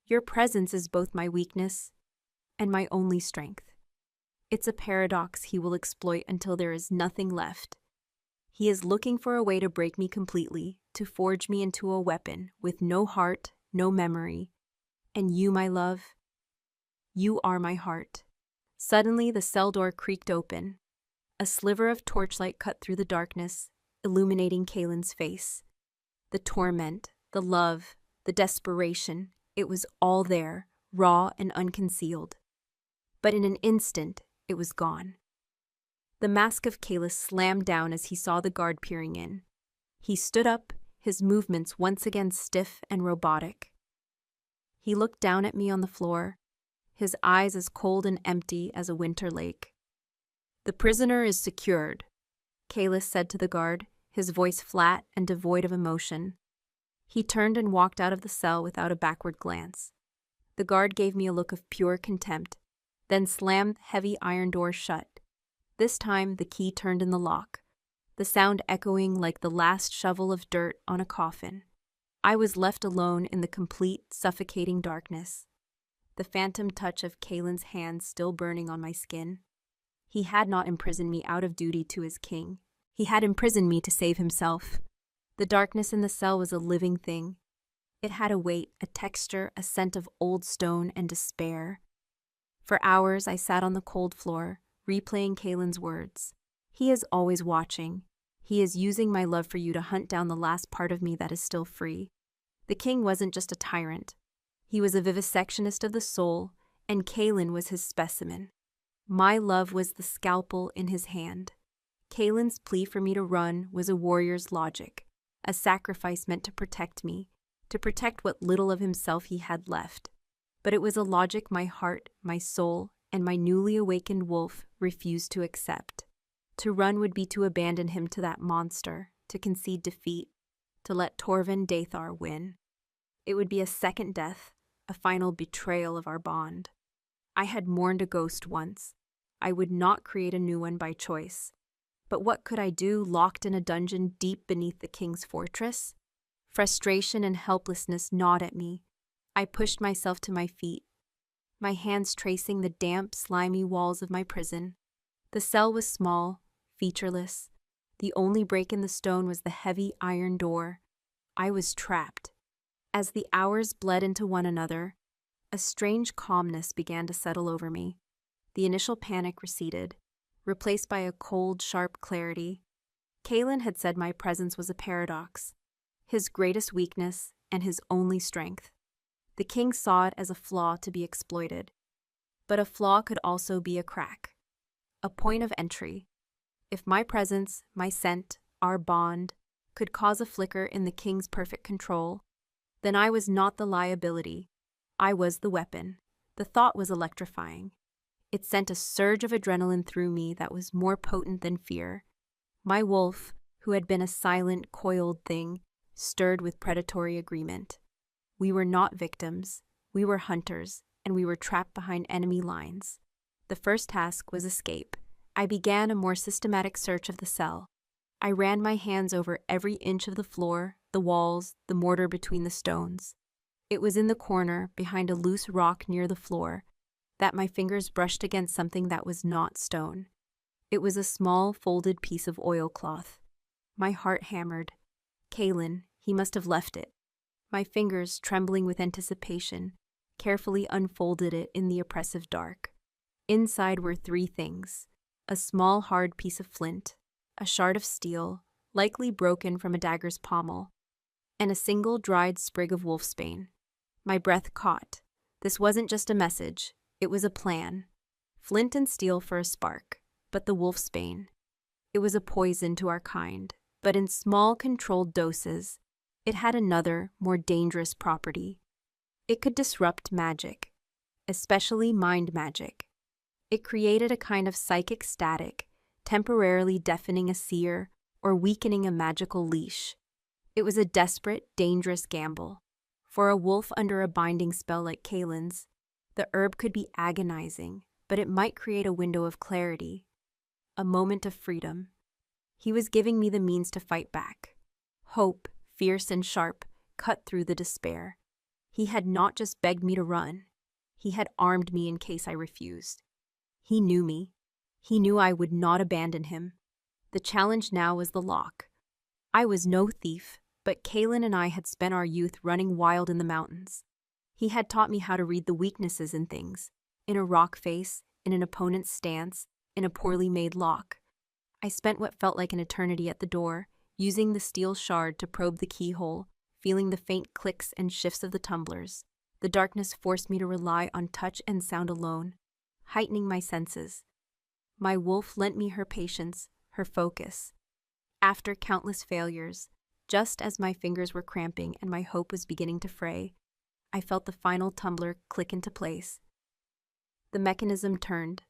Your presence is both my weakness and my only strength. It's a paradox he will exploit until there is nothing left. He is looking for a way to break me completely, to forge me into a weapon with no heart, no memory. And you, my love, you are my heart." Suddenly, the cell door creaked open. A sliver of torchlight cut through the darkness, illuminating Kaylin's face. The torment, the love, the desperation, it was all there, raw and unconcealed. But in an instant, it was gone. The mask of Kalis slammed down as he saw the guard peering in. He stood up, his movements once again stiff and robotic. He looked down at me on the floor, his eyes as cold and empty as a winter lake. "The prisoner is secured," Kalis said to the guard, his voice flat and devoid of emotion. He turned and walked out of the cell without a backward glance. The guard gave me a look of pure contempt, then slammed the heavy iron door shut. This time the key turned in the lock, the sound echoing like the last shovel of dirt on a coffin. I was left alone in the complete, suffocating darkness, the phantom touch of Kaylin's hand still burning on my skin. He had not imprisoned me out of duty to his king. He had imprisoned me to save himself. The darkness in the cell was a living thing. It had a weight, a texture, a scent of old stone and despair. For hours I sat on the cold floor, replaying Kaylin's words. "He is always watching. He is using my love for you to hunt down the last part of me that is still free." The king wasn't just a tyrant. He was a vivisectionist of the soul, and Kaylin was his specimen. My love was the scalpel in his hand. Kaylin's plea for me to run was a warrior's logic, a sacrifice meant to protect me, to protect what little of himself he had left. But it was a logic my heart, my soul, and my newly awakened wolf refused to accept. To run would be to abandon him to that monster, to concede defeat, to let Torvin Dathar win. It would be a second death, a final betrayal of our bond. I had mourned a ghost once. I would not create a new one by choice. But what could I do, locked in a dungeon deep beneath the king's fortress? Frustration and helplessness gnawed at me. I pushed myself to my feet, my hands tracing the damp, slimy walls of my prison. The cell was small, featureless. The only break in the stone was the heavy iron door. I was trapped. As the hours bled into one another, a strange calmness began to settle over me. The initial panic receded, replaced by a cold, sharp clarity. Kaylin had said my presence was a paradox, his greatest weakness and his only strength. The king saw it as a flaw to be exploited. But a flaw could also be a crack, a point of entry. If my presence, my scent, our bond, could cause a flicker in the king's perfect control, then I was not the liability. I was the weapon. The thought was electrifying. It sent a surge of adrenaline through me that was more potent than fear. My wolf, who had been a silent, coiled thing, stirred with predatory agreement. We were not victims. We were hunters, and we were trapped behind enemy lines. The first task was escape. I began a more systematic search of the cell. I ran my hands over every inch of the floor, the walls, the mortar between the stones. It was in the corner, behind a loose rock near the floor, that my fingers brushed against something that was not stone. It was a small, folded piece of oilcloth. My heart hammered. Kaylin, he must have left it. My fingers, trembling with anticipation, carefully unfolded it in the oppressive dark. Inside were three things: a small, hard piece of flint, a shard of steel, likely broken from a dagger's pommel, and a single dried sprig of wolfsbane. My breath caught. This wasn't just a message, it was a plan. Flint and steel for a spark, but the wolfsbane. It was a poison to our kind, but in small, controlled doses, it had another, more dangerous property. It could disrupt magic, especially mind magic. It created a kind of psychic static, temporarily deafening a seer or weakening a magical leash. It was a desperate, dangerous gamble. For a wolf under a binding spell like Kalen's, the herb could be agonizing, but it might create a window of clarity, a moment of freedom. He was giving me the means to fight back. Hope, fierce and sharp, cut through the despair. He had not just begged me to run. He had armed me in case I refused. He knew me. He knew I would not abandon him. The challenge now was the lock. I was no thief, but Kalen and I had spent our youth running wild in the mountains. He had taught me how to read the weaknesses in things, in a rock face, in an opponent's stance, in a poorly made lock. I spent what felt like an eternity at the door, using the steel shard to probe the keyhole, feeling the faint clicks and shifts of the tumblers. The darkness forced me to rely on touch and sound alone, heightening my senses. My wolf lent me her patience, her focus. After countless failures, just as my fingers were cramping and my hope was beginning to fray, I felt the final tumbler click into place. The mechanism turned.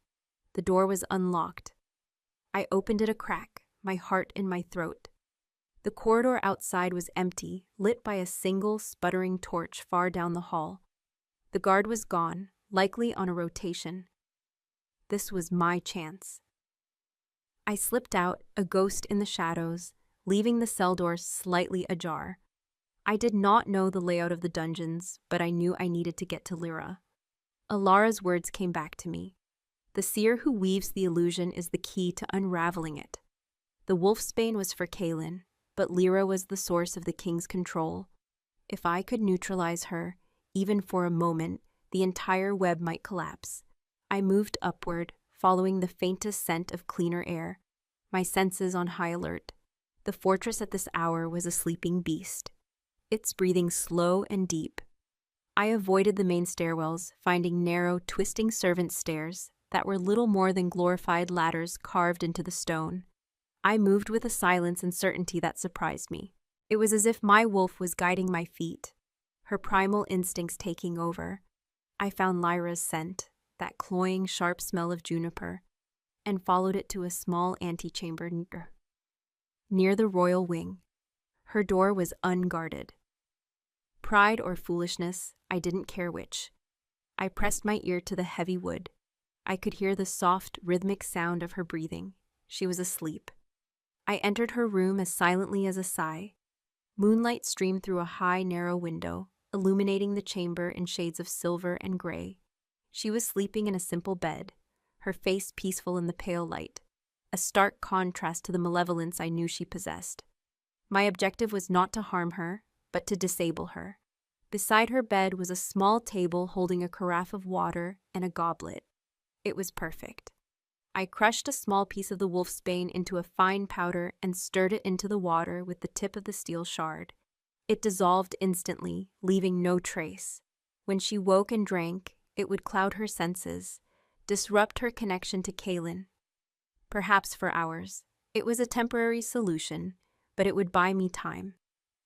The door was unlocked. I opened it a crack, my heart in my throat. The corridor outside was empty, lit by a single sputtering torch far down the hall. The guard was gone, likely on a rotation. This was my chance. I slipped out, a ghost in the shadows, leaving the cell door slightly ajar. I did not know the layout of the dungeons, but I knew I needed to get to Lyra. Alara's words came back to me. The seer who weaves the illusion is the key to unraveling it. The wolfsbane was for Kalen, but Lyra was the source of the king's control. If I could neutralize her, even for a moment, the entire web might collapse. I moved upward, following the faintest scent of cleaner air, my senses on high alert. The fortress at this hour was a sleeping beast, its breathing slow and deep. I avoided the main stairwells, finding narrow, twisting servant stairs that were little more than glorified ladders carved into the stone. I moved with a silence and certainty that surprised me. It was as if my wolf was guiding my feet, her primal instincts taking over. I found Lyra's scent, that cloying, sharp smell of juniper, and followed it to a small antechamber near the royal wing. Her door was unguarded. Pride or foolishness, I didn't care which. I pressed my ear to the heavy wood. I could hear the soft, rhythmic sound of her breathing. She was asleep. I entered her room as silently as a sigh. Moonlight streamed through a high, narrow window, illuminating the chamber in shades of silver and gray. She was sleeping in a simple bed, her face peaceful in the pale light, a stark contrast to the malevolence I knew she possessed. My objective was not to harm her, but to disable her. Beside her bed was a small table holding a carafe of water and a goblet. It was perfect. I crushed a small piece of the wolfsbane into a fine powder and stirred it into the water with the tip of the steel shard. It dissolved instantly, leaving no trace. When she woke and drank, it would cloud her senses, disrupt her connection to Kalen. Perhaps for hours. It was a temporary solution, but it would buy me time.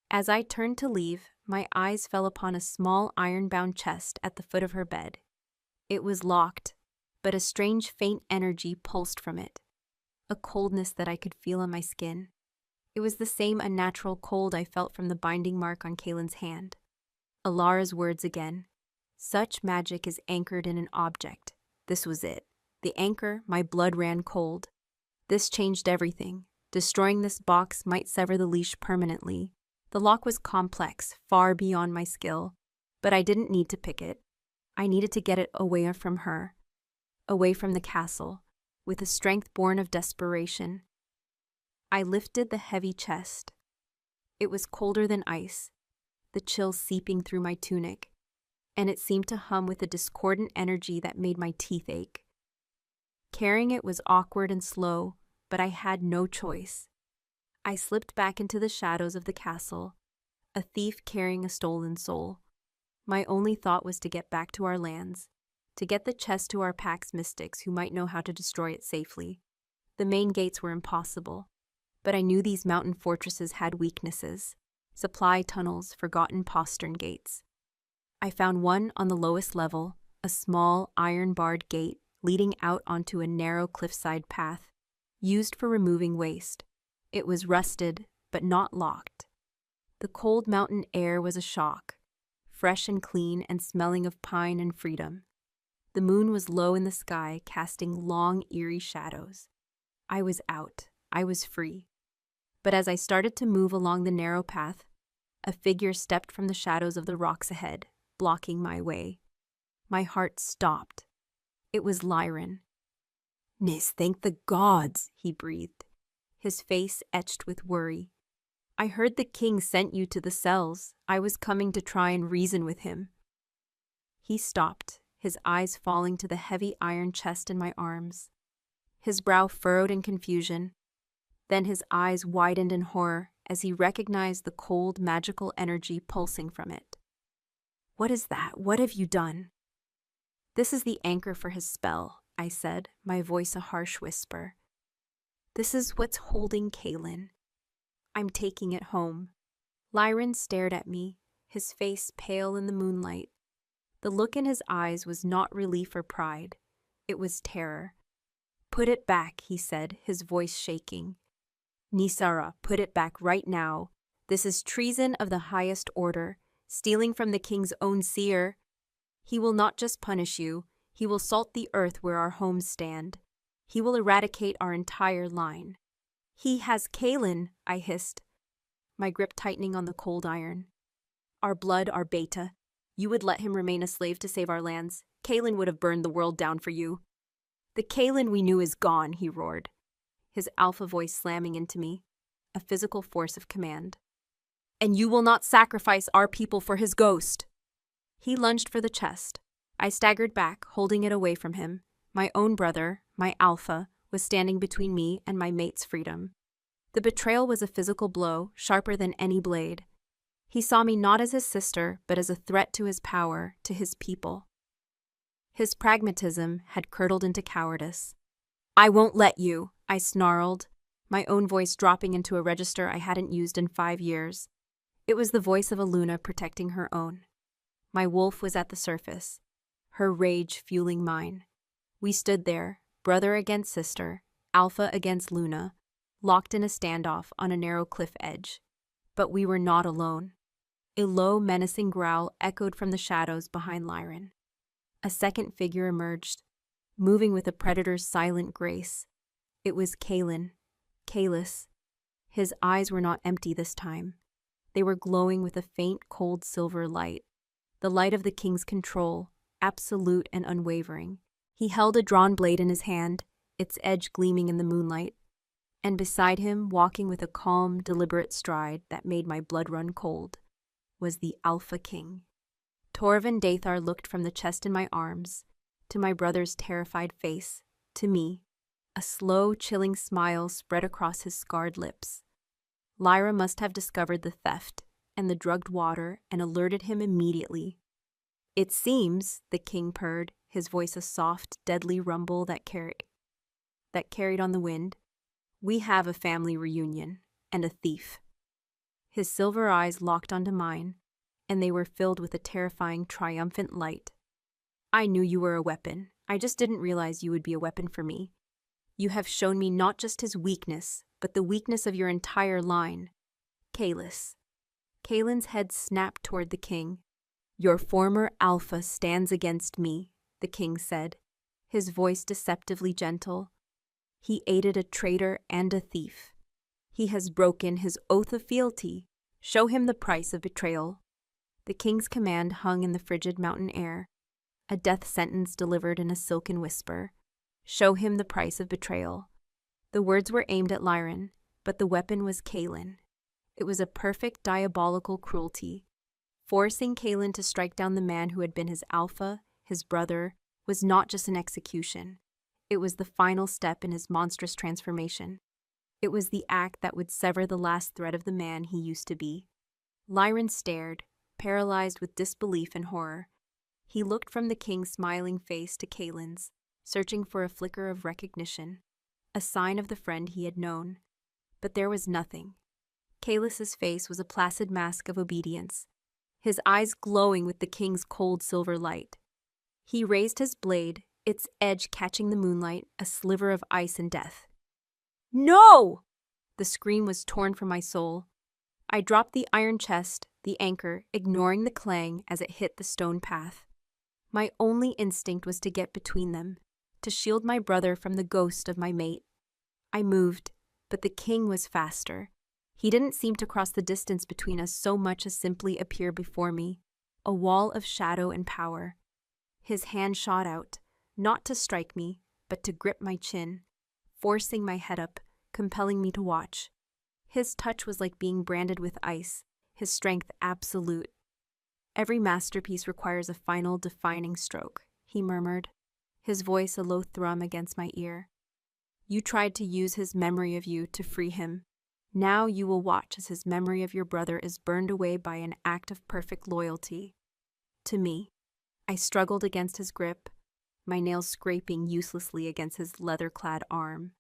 As I turned to leave, my eyes fell upon a small iron-bound chest at the foot of her bed. It was locked, but a strange faint energy pulsed from it, a coldness that I could feel on my skin. It was the same unnatural cold I felt from the binding mark on Kalen's hand. Alara's words again. Such magic is anchored in an object. This was it. The anchor, my blood ran cold. This changed everything. Destroying this box might sever the leash permanently. The lock was complex, far beyond my skill, but I didn't need to pick it. I needed to get it away from her, away from the castle, with a strength born of desperation. I lifted the heavy chest. It was colder than ice, the chill seeping through my tunic, and it seemed to hum with a discordant energy that made my teeth ache. Carrying it was awkward and slow, but I had no choice. I slipped back into the shadows of the castle, a thief carrying a stolen soul. My only thought was to get back to our lands, to get the chest to our Pax mystics who might know how to destroy it safely. The main gates were impossible, but I knew these mountain fortresses had weaknesses, supply tunnels, forgotten postern gates. I found one on the lowest level, a small iron-barred gate leading out onto a narrow cliffside path, used for removing waste. It was rusted, but not locked. The cold mountain air was a shock, fresh and clean and smelling of pine and freedom. The moon was low in the sky, casting long, eerie shadows. I was out. I was free. But as I started to move along the narrow path, a figure stepped from the shadows of the rocks ahead, blocking my way. My heart stopped. It was Lyron. "Nis, thank the gods," he breathed, his face etched with worry. "I heard the king sent you to the cells. I was coming to try and reason with him." He stopped, his eyes falling to the heavy iron chest in my arms. His brow furrowed in confusion. Then his eyes widened in horror as he recognized the cold, magical energy pulsing from it. "What is that? What have you done?" "This is the anchor for his spell," I said, my voice a harsh whisper. "This is what's holding Kaylin. I'm taking it home." Lyron stared at me, his face pale in the moonlight. The look in his eyes was not relief or pride. It was terror. "Put it back," he said, his voice shaking. "Nisara, put it back right now. This is treason of the highest order, stealing from the king's own seer. He will not just punish you, he will salt the earth where our homes stand. He will eradicate our entire line." "He has Kaylin," I hissed, my grip tightening on the cold iron. "Our blood, our beta. You would let him remain a slave to save our lands. Kaylin would have burned the world down for you." "The Kaylin we knew is gone," he roared, his alpha voice slamming into me, a physical force of command. "And you will not sacrifice our people for his ghost." He lunged for the chest. I staggered back, holding it away from him. My own brother, my alpha, was standing between me and my mate's freedom. The betrayal was a physical blow, sharper than any blade. He saw me not as his sister, but as a threat to his power, to his people. His pragmatism had curdled into cowardice. "I won't let you," I snarled, my own voice dropping into a register I hadn't used in 5 years. It was the voice of a Luna protecting her own. My wolf was at the surface, her rage fueling mine. We stood there, brother against sister, alpha against Luna, locked in a standoff on a narrow cliff edge. But we were not alone. A low, menacing growl echoed from the shadows behind Lyron. A second figure emerged, moving with a predator's silent grace. It was Kaylin, Kalis. His eyes were not empty this time. They were glowing with a faint, cold silver light, the light of the king's control, absolute and unwavering. He held a drawn blade in his hand, its edge gleaming in the moonlight. And beside him, walking with a calm, deliberate stride that made my blood run cold, was the Alpha King. Torvin Dathar looked from the chest in my arms, to my brother's terrified face, to me. A slow, chilling smile spread across his scarred lips. Lyra must have discovered the theft and the drugged water and alerted him immediately. "It seems," the king purred, his voice a soft, deadly rumble that carried on the wind, "we have a family reunion, and a thief." His silver eyes locked onto mine, and they were filled with a terrifying, triumphant light. "I knew you were a weapon. I just didn't realize you would be a weapon for me. You have shown me not just his weakness, but the weakness of your entire line. Kalis." Kaylin's head snapped toward the king. "Your former alpha stands against me," the king said, his voice deceptively gentle. "He aided a traitor and a thief. He has broken his oath of fealty. Show him the price of betrayal." The king's command hung in the frigid mountain air, a death sentence delivered in a silken whisper. "Show him the price of betrayal." The words were aimed at Lyron, but the weapon was Kaylin. It was a perfect diabolical cruelty. Forcing Kaylin to strike down the man who had been his alpha, his brother, was not just an execution. It was the final step in his monstrous transformation. It was the act that would sever the last thread of the man he used to be. Lyron stared, paralyzed with disbelief and horror. He looked from the king's smiling face to Kaylin's, searching for a flicker of recognition, a sign of the friend he had known. But there was nothing. Kalis's face was a placid mask of obedience, his eyes glowing with the king's cold silver light. He raised his blade, its edge catching the moonlight, a sliver of ice and death. "No!" The scream was torn from my soul. I dropped the iron chest, the anchor, ignoring the clang as it hit the stone path. My only instinct was to get between them, to shield my brother from the ghost of my mate. I moved, but the king was faster. He didn't seem to cross the distance between us so much as simply appear before me, a wall of shadow and power. His hand shot out, not to strike me, but to grip my chin, forcing my head up, compelling me to watch. His touch was like being branded with ice, his strength absolute. "Every masterpiece requires a final defining stroke," he murmured, his voice a low thrum against my ear. "You tried to use his memory of you to free him. Now you will watch as his memory of your brother is burned away by an act of perfect loyalty. To me." I struggled against his grip, my nails scraping uselessly against his leather-clad arm.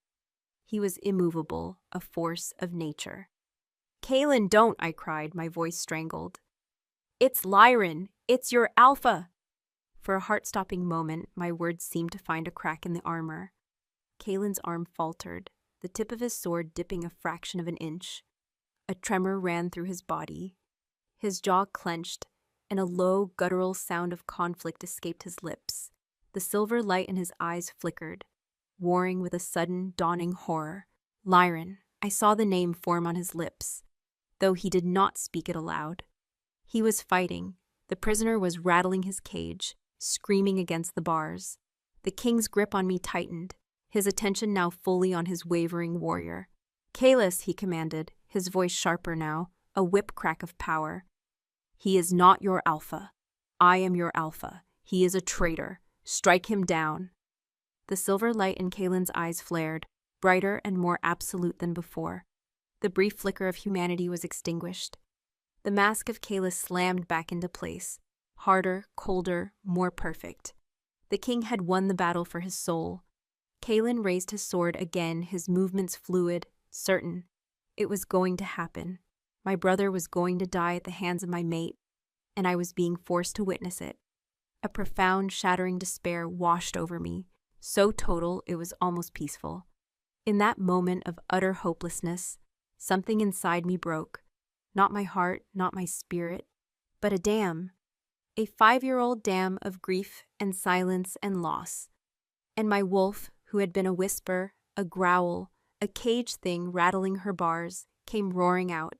He was immovable, a force of nature. "Kaelin, don't!" I cried, my voice strangled. "It's Lyran! It's your alpha!" For a heart-stopping moment, my words seemed to find a crack in the armor. Kaelin's arm faltered, the tip of his sword dipping a fraction of an inch. A tremor ran through his body. His jaw clenched, and a low, guttural sound of conflict escaped his lips. The silver light in his eyes flickered, warring with a sudden, dawning horror. Lyran. I saw the name form on his lips, though he did not speak it aloud. He was fighting. The prisoner was rattling his cage, screaming against the bars. The king's grip on me tightened, his attention now fully on his wavering warrior. "Kaelis," he commanded, his voice sharper now, a whip crack of power. "He is not your alpha. I am your alpha. He is a traitor. Strike him down." The silver light in Kaelin's eyes flared, brighter and more absolute than before. The brief flicker of humanity was extinguished. The mask of Kaelis slammed back into place, harder, colder, more perfect. The king had won the battle for his soul. Kaelin raised his sword again, his movements fluid, certain. It was going to happen. My brother was going to die at the hands of my mate, and I was being forced to witness it. A profound, shattering despair washed over me, so total it was almost peaceful. In that moment of utter hopelessness, something inside me broke. Not my heart, not my spirit, but a dam. A 5-year-old dam of grief and silence and loss. And my wolf, who had been a whisper, a growl, a cage thing rattling her bars, came roaring out.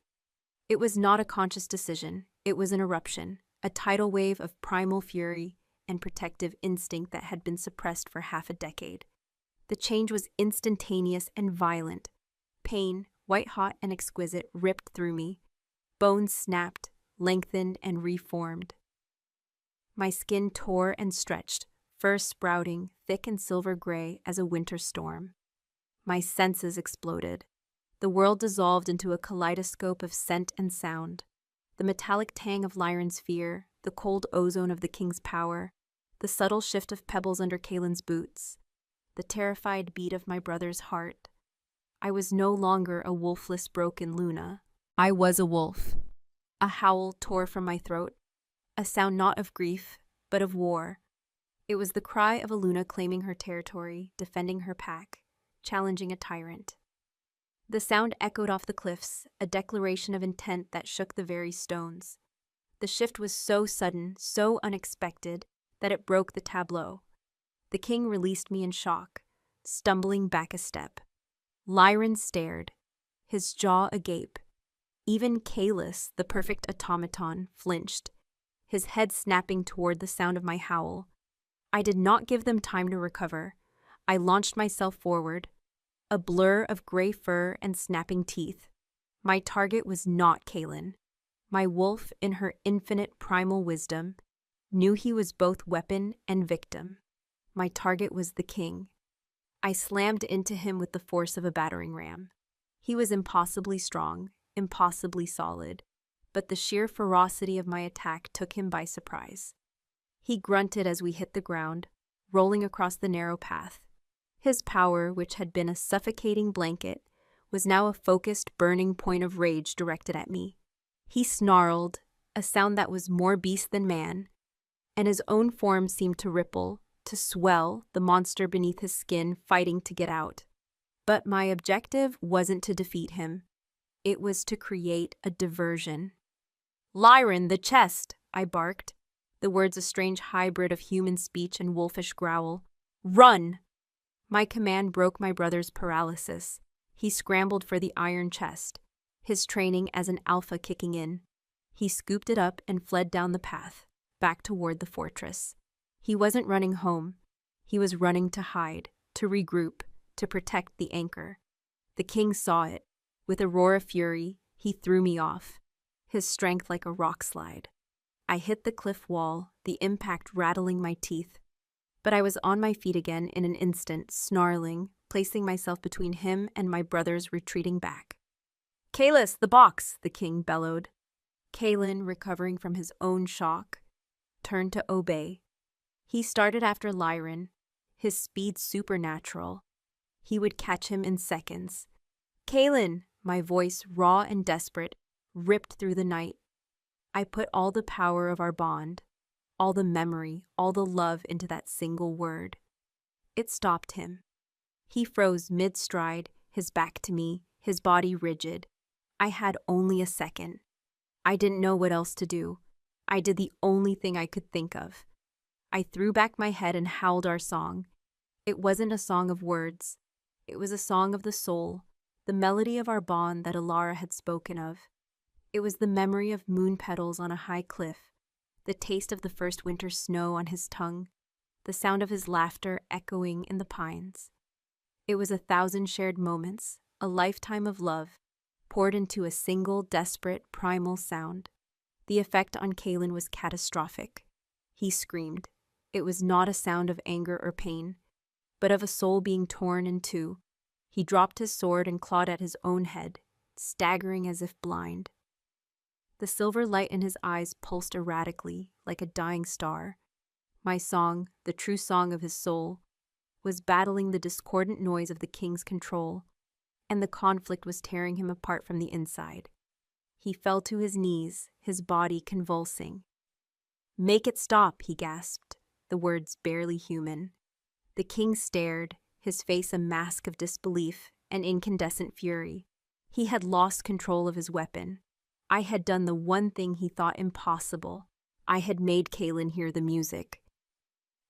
It was not a conscious decision. It was an eruption, a tidal wave of primal fury and protective instinct that had been suppressed for half a decade. The change was instantaneous and violent. Pain, white-hot and exquisite, ripped through me. Bones snapped, lengthened, and reformed. My skin tore and stretched, fur sprouting, thick and silver gray as a winter storm. My senses exploded. The world dissolved into a kaleidoscope of scent and sound. The metallic tang of Lyran's fear, the cold ozone of the king's power, the subtle shift of pebbles under Kaelin's boots, the terrified beat of my brother's heart. I was no longer a wolfless broken Luna. I was a wolf. A howl tore from my throat, a sound not of grief, but of war. It was the cry of a Luna claiming her territory, defending her pack, challenging a tyrant. The sound echoed off the cliffs, a declaration of intent that shook the very stones. The shift was so sudden, so unexpected, that it broke the tableau. The king released me in shock, stumbling back a step. Lyran stared, his jaw agape. Even Kaelis, the perfect automaton, flinched, his head snapping toward the sound of my howl. I did not give them time to recover. I launched myself forward, a blur of gray fur and snapping teeth. My target was not Kaelin. My wolf, in her infinite primal wisdom, knew he was both weapon and victim. My target was the king. I slammed into him with the force of a battering ram. He was impossibly strong, impossibly solid, but the sheer ferocity of my attack took him by surprise. He grunted as we hit the ground, rolling across the narrow path. His power, which had been a suffocating blanket, was now a focused, burning point of rage directed at me. He snarled, a sound that was more beast than man, and his own form seemed to ripple, to swell, the monster beneath his skin fighting to get out. But my objective wasn't to defeat him. It was to create a diversion. "Lyran, the chest!" I barked, the words a strange hybrid of human speech and wolfish growl. "Run!" My command broke my brother's paralysis. He scrambled for the iron chest, his training as an alpha kicking in. He scooped it up and fled down the path, back toward the fortress. He wasn't running home. He was running to hide, to regroup, to protect the anchor. The king saw it. With a roar of fury, he threw me off, his strength like a rock slide. I hit the cliff wall, the impact rattling my teeth. But I was on my feet again in an instant, snarling, placing myself between him and my brothers retreating back. "Kalis, the box!" the king bellowed. Kalen, recovering from his own shock, turned to obey. He started after Lyran, his speed supernatural. He would catch him in seconds. "Kalen!" My voice, raw and desperate, ripped through the night. I put all the power of our bond, all the memory, all the love into that single word. It stopped him. He froze mid-stride, his back to me, his body rigid. I had only a second. I didn't know what else to do. I did the only thing I could think of. I threw back my head and howled our song. It wasn't a song of words. It was a song of the soul, the melody of our bond that Alara had spoken of. It was the memory of moon petals on a high cliff, the taste of the first winter snow on his tongue, the sound of his laughter echoing in the pines. It was 1,000 shared moments, a lifetime of love, poured into a single, desperate, primal sound. The effect on Kalen was catastrophic. He screamed. It was not a sound of anger or pain, but of a soul being torn in two. He dropped his sword and clawed at his own head, staggering as if blind. The silver light in his eyes pulsed erratically, like a dying star. My song, the true song of his soul, was battling the discordant noise of the king's control, and the conflict was tearing him apart from the inside. He fell to his knees, his body convulsing. "Make it stop," he gasped, the words barely human. The king stared, his face a mask of disbelief and incandescent fury. He had lost control of his weapon. I had done the one thing he thought impossible. I had made Kalen hear the music.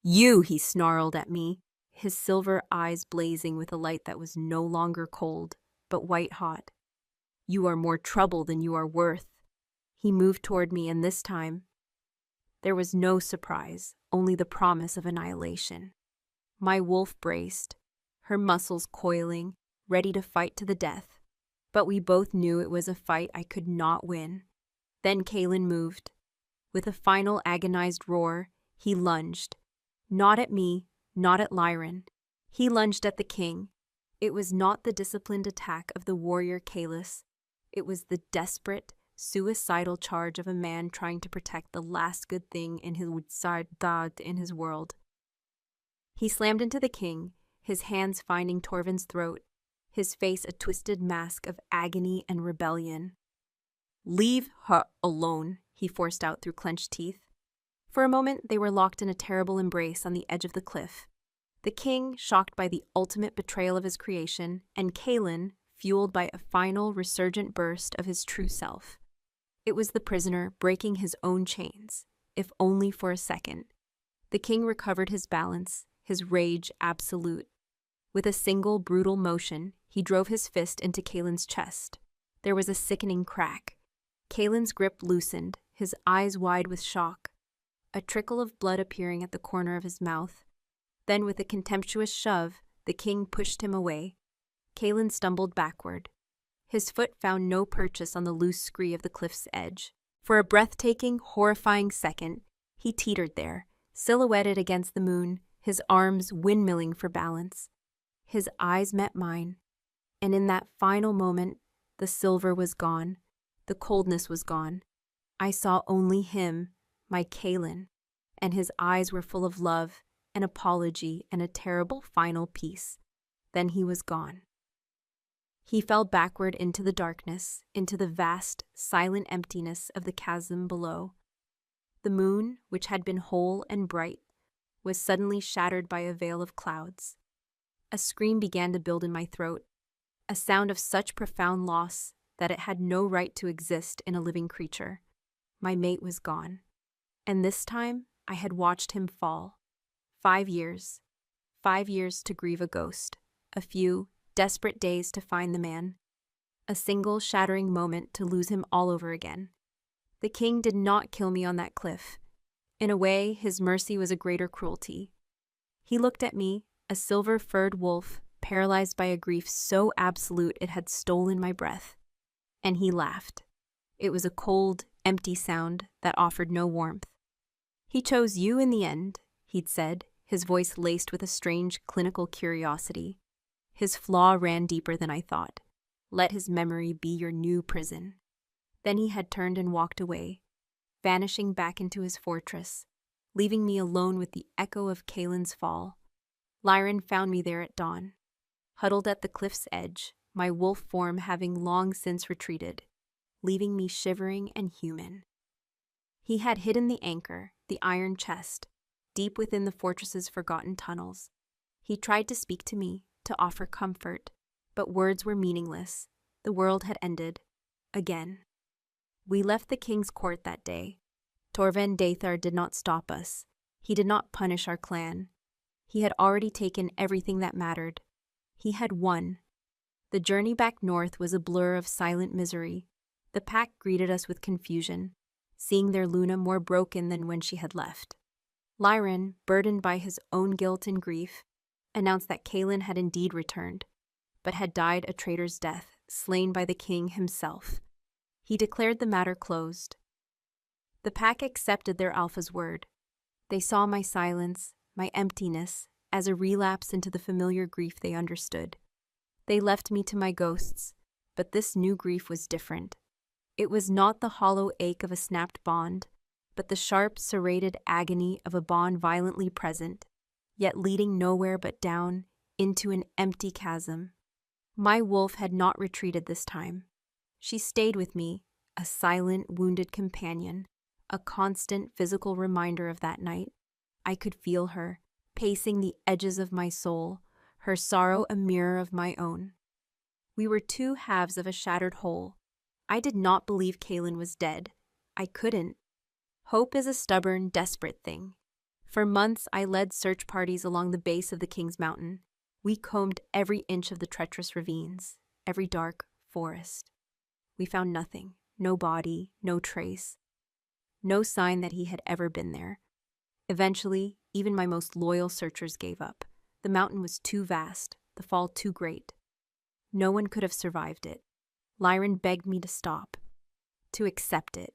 "You," he snarled at me, his silver eyes blazing with a light that was no longer cold, but white-hot. "You are more trouble than you are worth." He moved toward me, and this time, there was no surprise, only the promise of annihilation. My wolf braced, her muscles coiling, ready to fight to the death. But we both knew it was a fight I could not win. Then Kalen moved. With a final agonized roar, he lunged. Not at me, not at Lyran. He lunged at the king. It was not the disciplined attack of the warrior Kalis. It was the desperate, suicidal charge of a man trying to protect the last good thing in his world. He slammed into the king, his hands finding Torvin's throat, his face a twisted mask of agony and rebellion. "Leave her alone," he forced out through clenched teeth. For a moment, they were locked in a terrible embrace on the edge of the cliff. The king, shocked by the ultimate betrayal of his creation, and Kalen, fueled by a final, resurgent burst of his true self. It was the prisoner breaking his own chains, if only for a second. The king recovered his balance, his rage absolute. With a single brutal motion, he drove his fist into Kalen's chest. There was a sickening crack. Kalen's grip loosened, his eyes wide with shock, a trickle of blood appearing at the corner of his mouth. Then, with a contemptuous shove, the king pushed him away. Kalen stumbled backward. His foot found no purchase on the loose scree of the cliff's edge. For a breathtaking, horrifying second, he teetered there, silhouetted against the moon, his arms windmilling for balance. His eyes met mine, and in that final moment, the silver was gone, the coldness was gone. I saw only him, my Kalen, and his eyes were full of love, an apology, and a terrible final peace. Then he was gone. He fell backward into the darkness, into the vast, silent emptiness of the chasm below. The moon, which had been whole and bright, was suddenly shattered by a veil of clouds. A scream began to build in my throat, a sound of such profound loss that it had no right to exist in a living creature. My mate was gone. And this time, I had watched him fall. 5 years. 5 years to grieve a ghost. A few desperate days to find the man. A single shattering moment to lose him all over again. The king did not kill me on that cliff. In a way, his mercy was a greater cruelty. He looked at me, a silver-furred wolf, paralyzed by a grief so absolute it had stolen my breath. And he laughed. It was a cold, empty sound that offered no warmth. He chose you in the end, he'd said, his voice laced with a strange clinical curiosity. His flaw ran deeper than I thought. Let his memory be your new prison. Then he had turned and walked away, vanishing back into his fortress, leaving me alone with the echo of Kaelin's fall. Lyran found me there at dawn, huddled at the cliff's edge, my wolf form having long since retreated, leaving me shivering and human. He had hidden the anchor, the iron chest, deep within the fortress's forgotten tunnels. He tried to speak to me, to offer comfort, but words were meaningless. The world had ended. Again. We left the king's court that day. Torven Dathar did not stop us. He did not punish our clan. He had already taken everything that mattered. He had won. The journey back north was a blur of silent misery. The pack greeted us with confusion, seeing their Luna more broken than when she had left. Lyran, burdened by his own guilt and grief, announced that Kaelin had indeed returned, but had died a traitor's death, slain by the king himself. He declared the matter closed. The pack accepted their alpha's word. They saw my silence, my emptiness, as a relapse into the familiar grief they understood. They left me to my ghosts, but this new grief was different. It was not the hollow ache of a snapped bond, but the sharp, serrated agony of a bond violently present, yet leading nowhere but down into an empty chasm. My wolf had not retreated this time. She stayed with me, a silent, wounded companion, a constant physical reminder of that night. I could feel her, pacing the edges of my soul, her sorrow a mirror of my own. We were two halves of a shattered whole. I did not believe Kaelin was dead. I couldn't. Hope is a stubborn, desperate thing. For months, I led search parties along the base of the King's Mountain. We combed every inch of the treacherous ravines, every dark forest. We found nothing, no body, no trace, no sign that he had ever been there. Eventually, even my most loyal searchers gave up. The mountain was too vast, the fall too great. No one could have survived it. Lyran begged me to stop, to accept it,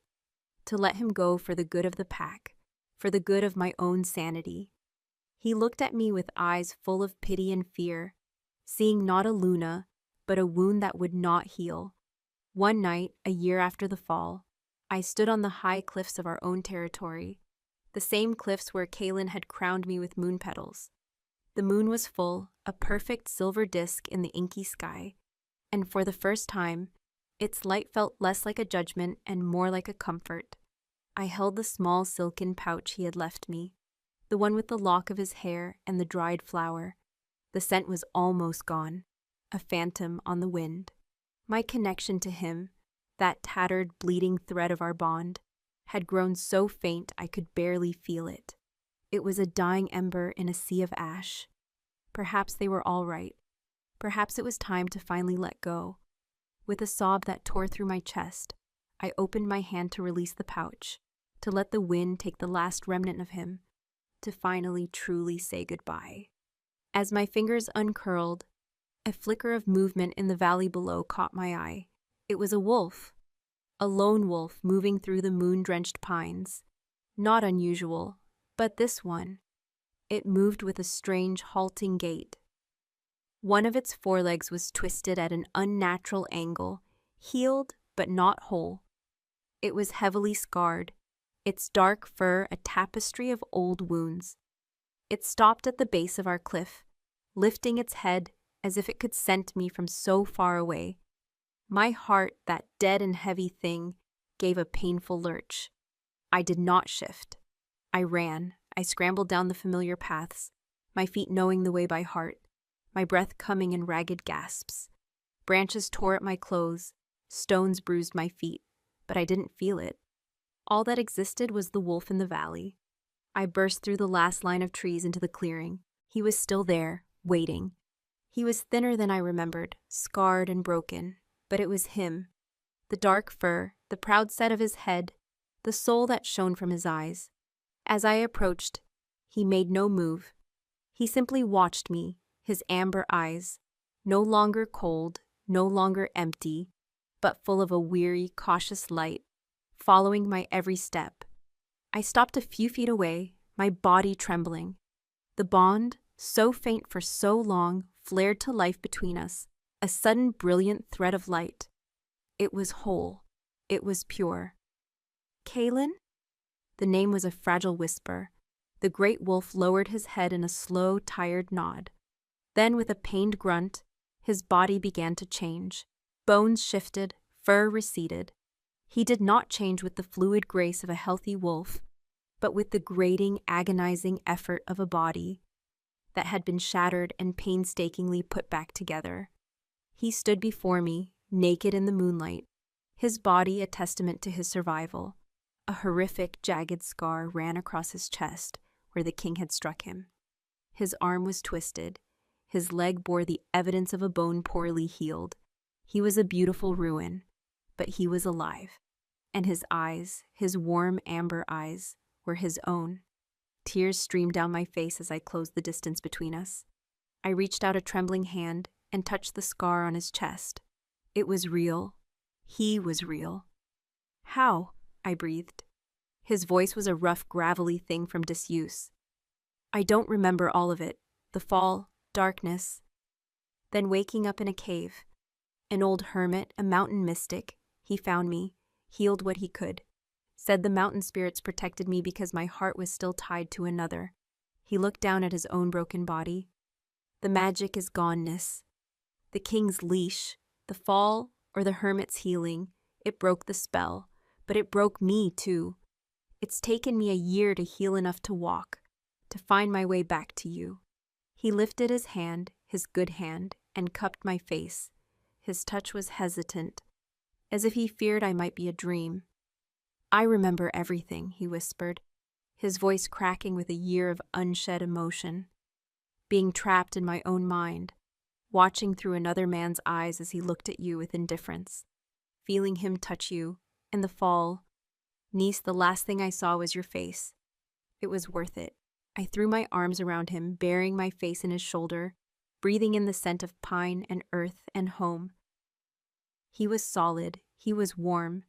to let him go for the good of the pack, for the good of my own sanity. He looked at me with eyes full of pity and fear, seeing not a Luna, but a wound that would not heal. One night, a year after the fall, I stood on the high cliffs of our own territory, the same cliffs where Kaelin had crowned me with moon petals. The moon was full, a perfect silver disk in the inky sky, and for the first time, its light felt less like a judgment and more like a comfort. I held the small silken pouch he had left me, the one with the lock of his hair and the dried flower. The scent was almost gone, a phantom on the wind. My connection to him, that tattered, bleeding thread of our bond, had grown so faint I could barely feel it. It was a dying ember in a sea of ash. Perhaps they were all right. Perhaps it was time to finally let go. With a sob that tore through my chest, I opened my hand to release the pouch, to let the wind take the last remnant of him, to finally truly say goodbye. As my fingers uncurled, a flicker of movement in the valley below caught my eye. It was a wolf, a lone wolf moving through the moon-drenched pines. Not unusual, but this one. It moved with a strange, halting gait. One of its forelegs was twisted at an unnatural angle, healed but not whole. It was heavily scarred, its dark fur a tapestry of old wounds. It stopped at the base of our cliff, lifting its head as if it could scent me from so far away. My heart, that dead and heavy thing, gave a painful lurch. I did not shift. I ran. I scrambled down the familiar paths, my feet knowing the way by heart, my breath coming in ragged gasps. Branches tore at my clothes, Stones bruised my feet, but I didn't feel it. All that existed was the wolf in the valley. I burst through the last line of trees into the clearing. He was still there, waiting. He was thinner than I remembered, scarred and broken, but it was him. The dark fur, the proud set of his head, the soul that shone from his eyes. As I approached, he made no move. He simply watched me, his amber eyes, no longer cold, no longer empty, but full of a weary, cautious light, following my every step. I stopped a few feet away, my body trembling. The bond, so faint for so long, flared to life between us, a sudden brilliant thread of light. It was whole. It was pure. Kaelin? The name was a fragile whisper. The great wolf lowered his head in a slow, tired nod. Then, with a pained grunt, his body began to change. Bones shifted, fur receded. He did not change with the fluid grace of a healthy wolf, but with the grating, agonizing effort of a body that had been shattered and painstakingly put back together. He stood before me, naked in the moonlight, his body a testament to his survival. A horrific, jagged scar ran across his chest where the king had struck him. His arm was twisted. His leg bore the evidence of a bone poorly healed. He was a beautiful ruin, but he was alive. And his eyes, his warm amber eyes, were his own. Tears streamed down my face as I closed the distance between us. I reached out a trembling hand and touched the scar on his chest. It was real. He was real. How? I breathed. His voice was a rough, gravelly thing from disuse. I don't remember all of it. The fall, darkness. Then waking up in a cave. An old hermit, a mountain mystic. He found me, healed what he could. Said the mountain spirits protected me because my heart was still tied to another. He looked down at his own broken body. The magic is goneness. The king's leash, the fall, or the hermit's healing, it broke the spell, but it broke me too. It's taken me a year to heal enough to walk, to find my way back to you. He lifted his hand, his good hand, and cupped my face. His touch was hesitant, as if he feared I might be a dream. I remember everything, he whispered, his voice cracking with a year of unshed emotion. Being trapped in my own mind, watching through another man's eyes as he looked at you with indifference, feeling him touch you, and the fall. Niece, the last thing I saw was your face. It was worth it. I threw my arms around him, burying my face in his shoulder, breathing in the scent of pine and earth and home. He was solid. He was warm.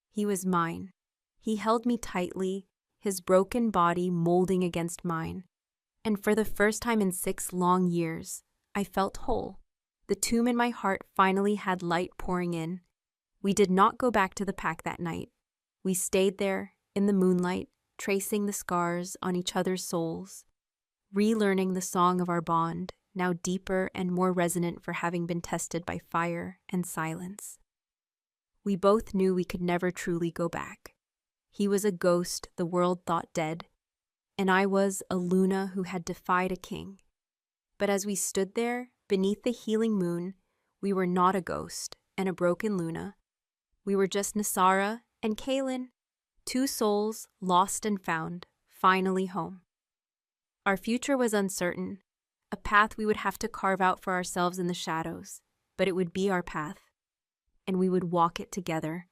He was mine. He held me tightly, his broken body molding against mine. And for the first time in 6 long years, I felt whole. The tomb in my heart finally had light pouring in. We did not go back to the pack that night. We stayed there, in the moonlight, tracing the scars on each other's souls, relearning the song of our bond, now deeper and more resonant for having been tested by fire and silence. We both knew we could never truly go back. He was a ghost the world thought dead, and I was a Luna who had defied a king. But as we stood there, beneath the healing moon, we were not a ghost and a broken Luna. We were just Nasara and Kaelin, 2 souls lost and found, finally home. Our future was uncertain, a path we would have to carve out for ourselves in the shadows, but it would be our path, and we would walk it together.